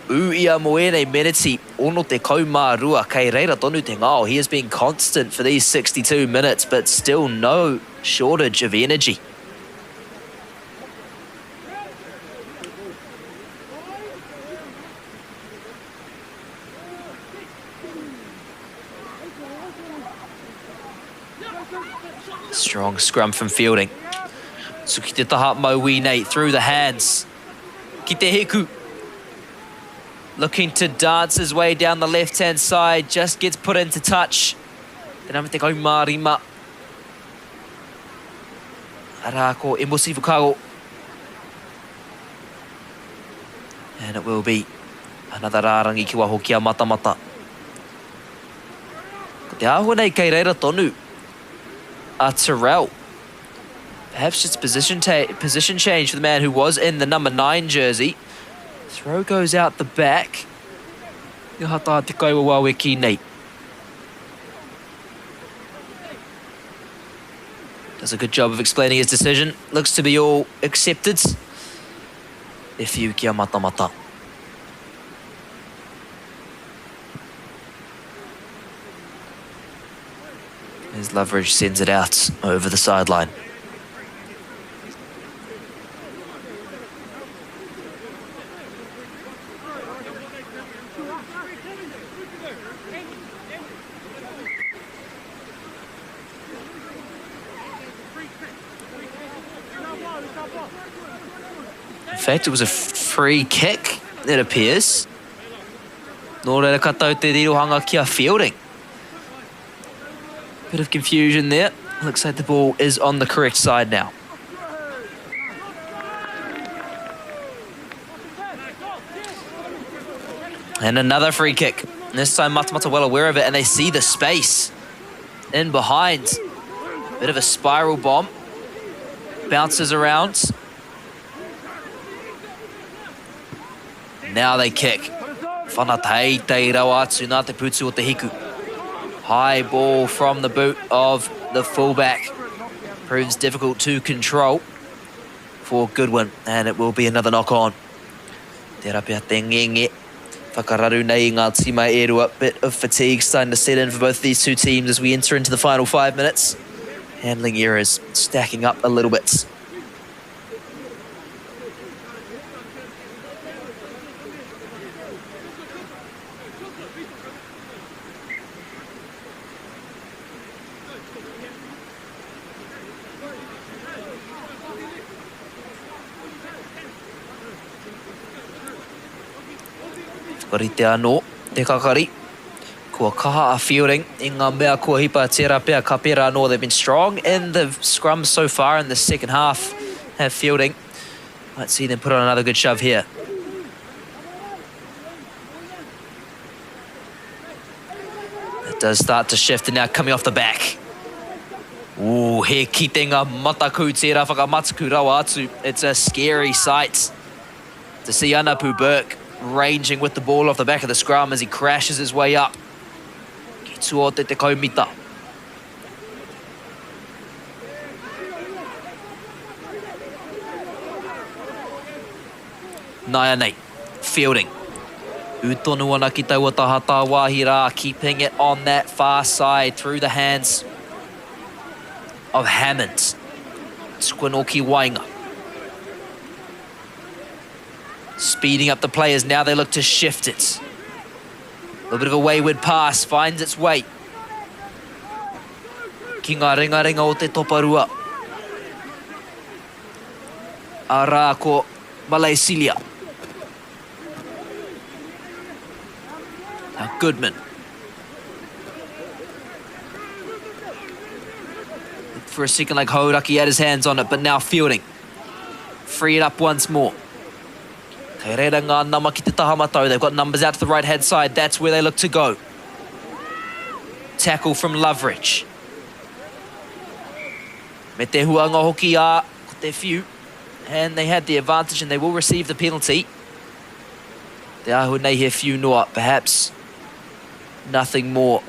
Ia moene meneti, ono te kaumārua, kei reira tonu te ngao. He has been constant for these 62 minutes, but still no shortage of energy. Strong scrum from Feilding. So ki te taha maui nei through the hands. Ki te heku. Looking to dance his way down the left-hand side. Just gets put into touch. Tēnā me te kaumārima. Ara ko Embosi Fukago. And it will be another rārangi ki waho kia Matamata. Ko te āhua nei kei reira tonu. Terrell. Perhaps just position change for the man who was in the number 9 jersey. Throw goes out the back. Ihata te kaiwa wawe ki nei. Does a good job of explaining his decision. Looks to be all accepted. If you kia Matamata. As Loveridge sends it out over the sideline. In fact, it was a free kick, it appears. Nō reira katau te rirohanga kia Feilding. Bit of confusion there. Looks like the ball is on the correct side now. And another free kick. This time Matamata well aware of it, and they see the space in behind. Bit of a spiral bomb. Bounces around. Now they kick. Whanatei te rawa atu nā te putu o te hiku. High ball from the boot of the fullback. Proves difficult to control for Goodwin, and it will be another knock on. Te rapia te ngenge. Whakararu nei ngā tima e rua. Bit of fatigue starting to set in for both these two teams as we enter into the final 5 minutes. Handling errors stacking up a little bit. Whakari te anō, te kakari. Kua kaha a Feilding I ngā mea kua hipa tērā pēa ka pēra anō. They've been strong in the scrum so far in the second half. Have Feilding. Might see them put on another good shove here. It does start to shift, and now coming off the back. Ooh, he kitenga mataku tērā whakamataku rawa atu. It's a scary sight to see Anapu Burke ranging with the ball off the back of the scrum as he crashes his way up. Ki tuo te kaumita. Naia nei, Feilding. Utonu ana ki taua tahata wahira, keeping it on that far side through the hands of Hammond. Squinoki Wainga. Speeding up the players, now they look to shift it. A little bit of a wayward pass, finds its way. Ki ngā ringa o te toparua. Ara ko Malaysilia. Now Goodman. For a second like Hauraki had his hands on it, but now Feilding. Free it up once more. Kei reira ngā nama ki te tahamatau. They've got numbers out to the right-hand side. That's where they look to go. Tackle from Loveridge. Me te huanga hoki a ko te whiu. And they had the advantage and they will receive the penalty. Te ahu nei he whiu noa, perhaps nothing more.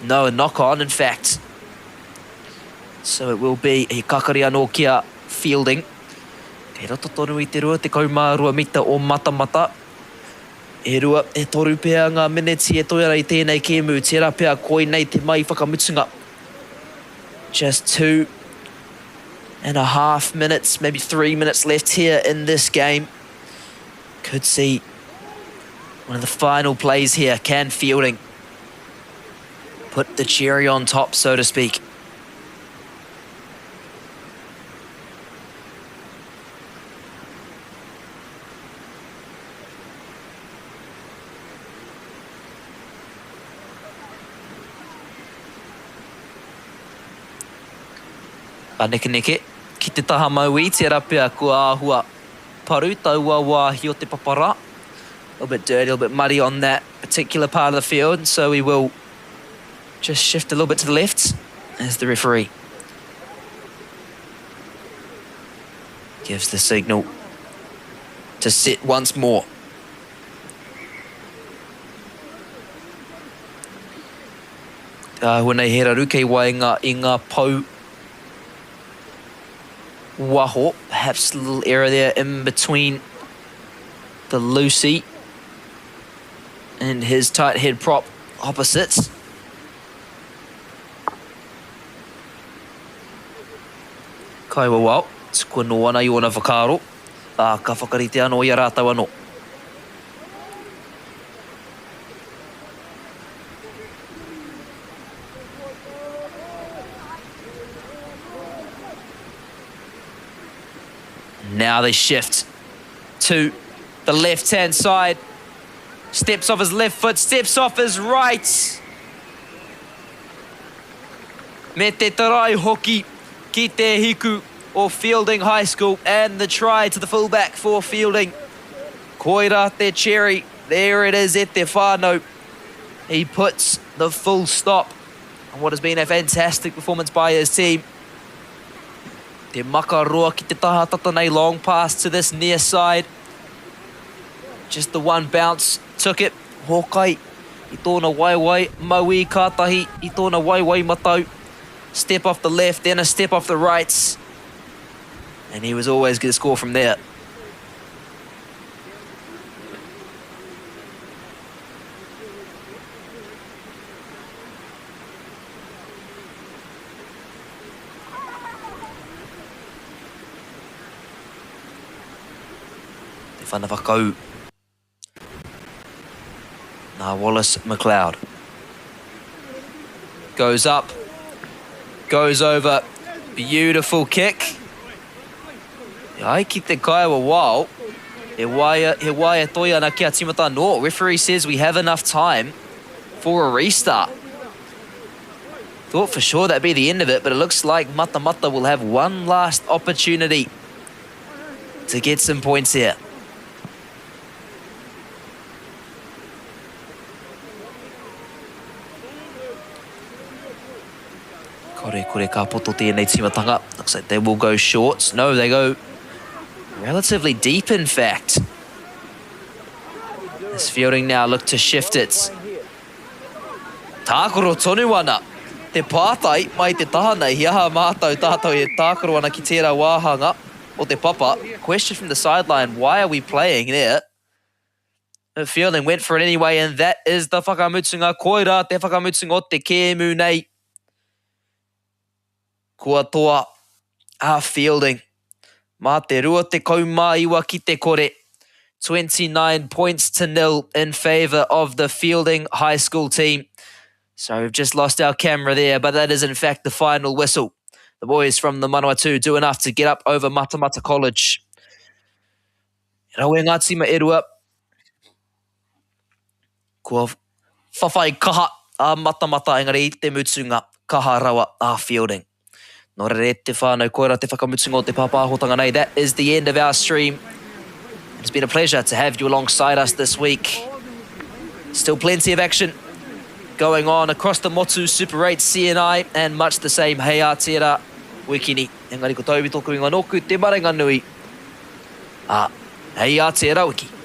No, a knock on, in fact. So it will be he kakari anō kia Feilding. Kei roto tonu I te rua, te kaumārua mita o Matamata. E rua, e toru pēa ngā minutes I e toera I tēnei kēmu. Tērā pēa koi nei te mai whakamutunga. Just 2.5 minutes, maybe 3 minutes left here in this game. Could see one of the final plays here. Can Feilding put the cherry on top, so to speak? Neke, ki te taha maui, tērā pēa kua āhua paru, taua wāhi o te papara. A little bit dirty, a little bit muddy on that particular part of the field, so we will just shift a little bit to the left as the referee gives the signal to sit once more. Huna I hera ruke wainga I ngā pau waho, perhaps a little error there in between the Lucy and his tight head prop opposites. Kaiwa wau, tukua no ana I ona whakaro. Ka whakarite anō I a rātau anō. Now they shift to the left-hand side. Steps off his left foot, steps off his right. Me te tarai hoki ki te hiku o Feilding High School, and the try to the fullback for Feilding. Koira te cherry, there it is e te whānau. He puts the full stop on what has been a fantastic performance by his team. Te makaroa ki te taha tata nei, long pass to this near side. Just the one bounce, took it. Hokai, I tōna waiwai, maui kātahi, I tōna waiwai matau. Step off the left, then a step off the right. And he was always going to score from there. Whana whakau. Now Wallace McLeod goes up, goes over, beautiful kick. Ai ki te kaiwa wao, he waia toi ana kia timata no. Referee says we have enough time for a restart. Thought for sure that'd be the end of it, but it looks like Matamata will have one last opportunity to get some points here. Kore ka poto tēnei timatanga. Looks like they will go short. No, they go relatively deep, in fact. This Feilding now look to shift it. Tākoro tonu ana. Te pātai mai te taha nei. Hiaha mātou tātou e tākoro ana ki tērā wāhanga o te papa. Question from the sideline, why are we playing there? Feilding went for it anyway, and that is the whakamutunga. Koira te whakamutunga o te kēmu nei. Kua toa a Feilding. Mā te rua te kaumaiwa ki te kore. 29 points to 0 in favour of the Feilding High School team. So we've just lost our camera there, but that is in fact the final whistle. The boys from the Manawatu do enough to get up over Matamata College. Rawe ngā tima e rua. Kua whawhai kaha a Matamata, engari I te mutunga kaha rawa a Feilding. Nō re te whānau koira te whakamutunga o te pāpāhotanga nei. That is the end of our stream. It's been a pleasure to have you alongside us this week. Still plenty of action going on across the Motu Super 8 CNI, and much the same hei Aotearoa wiki ni. Engari ko taubi toku inga noku te marenga nui. A, hei a te rauki.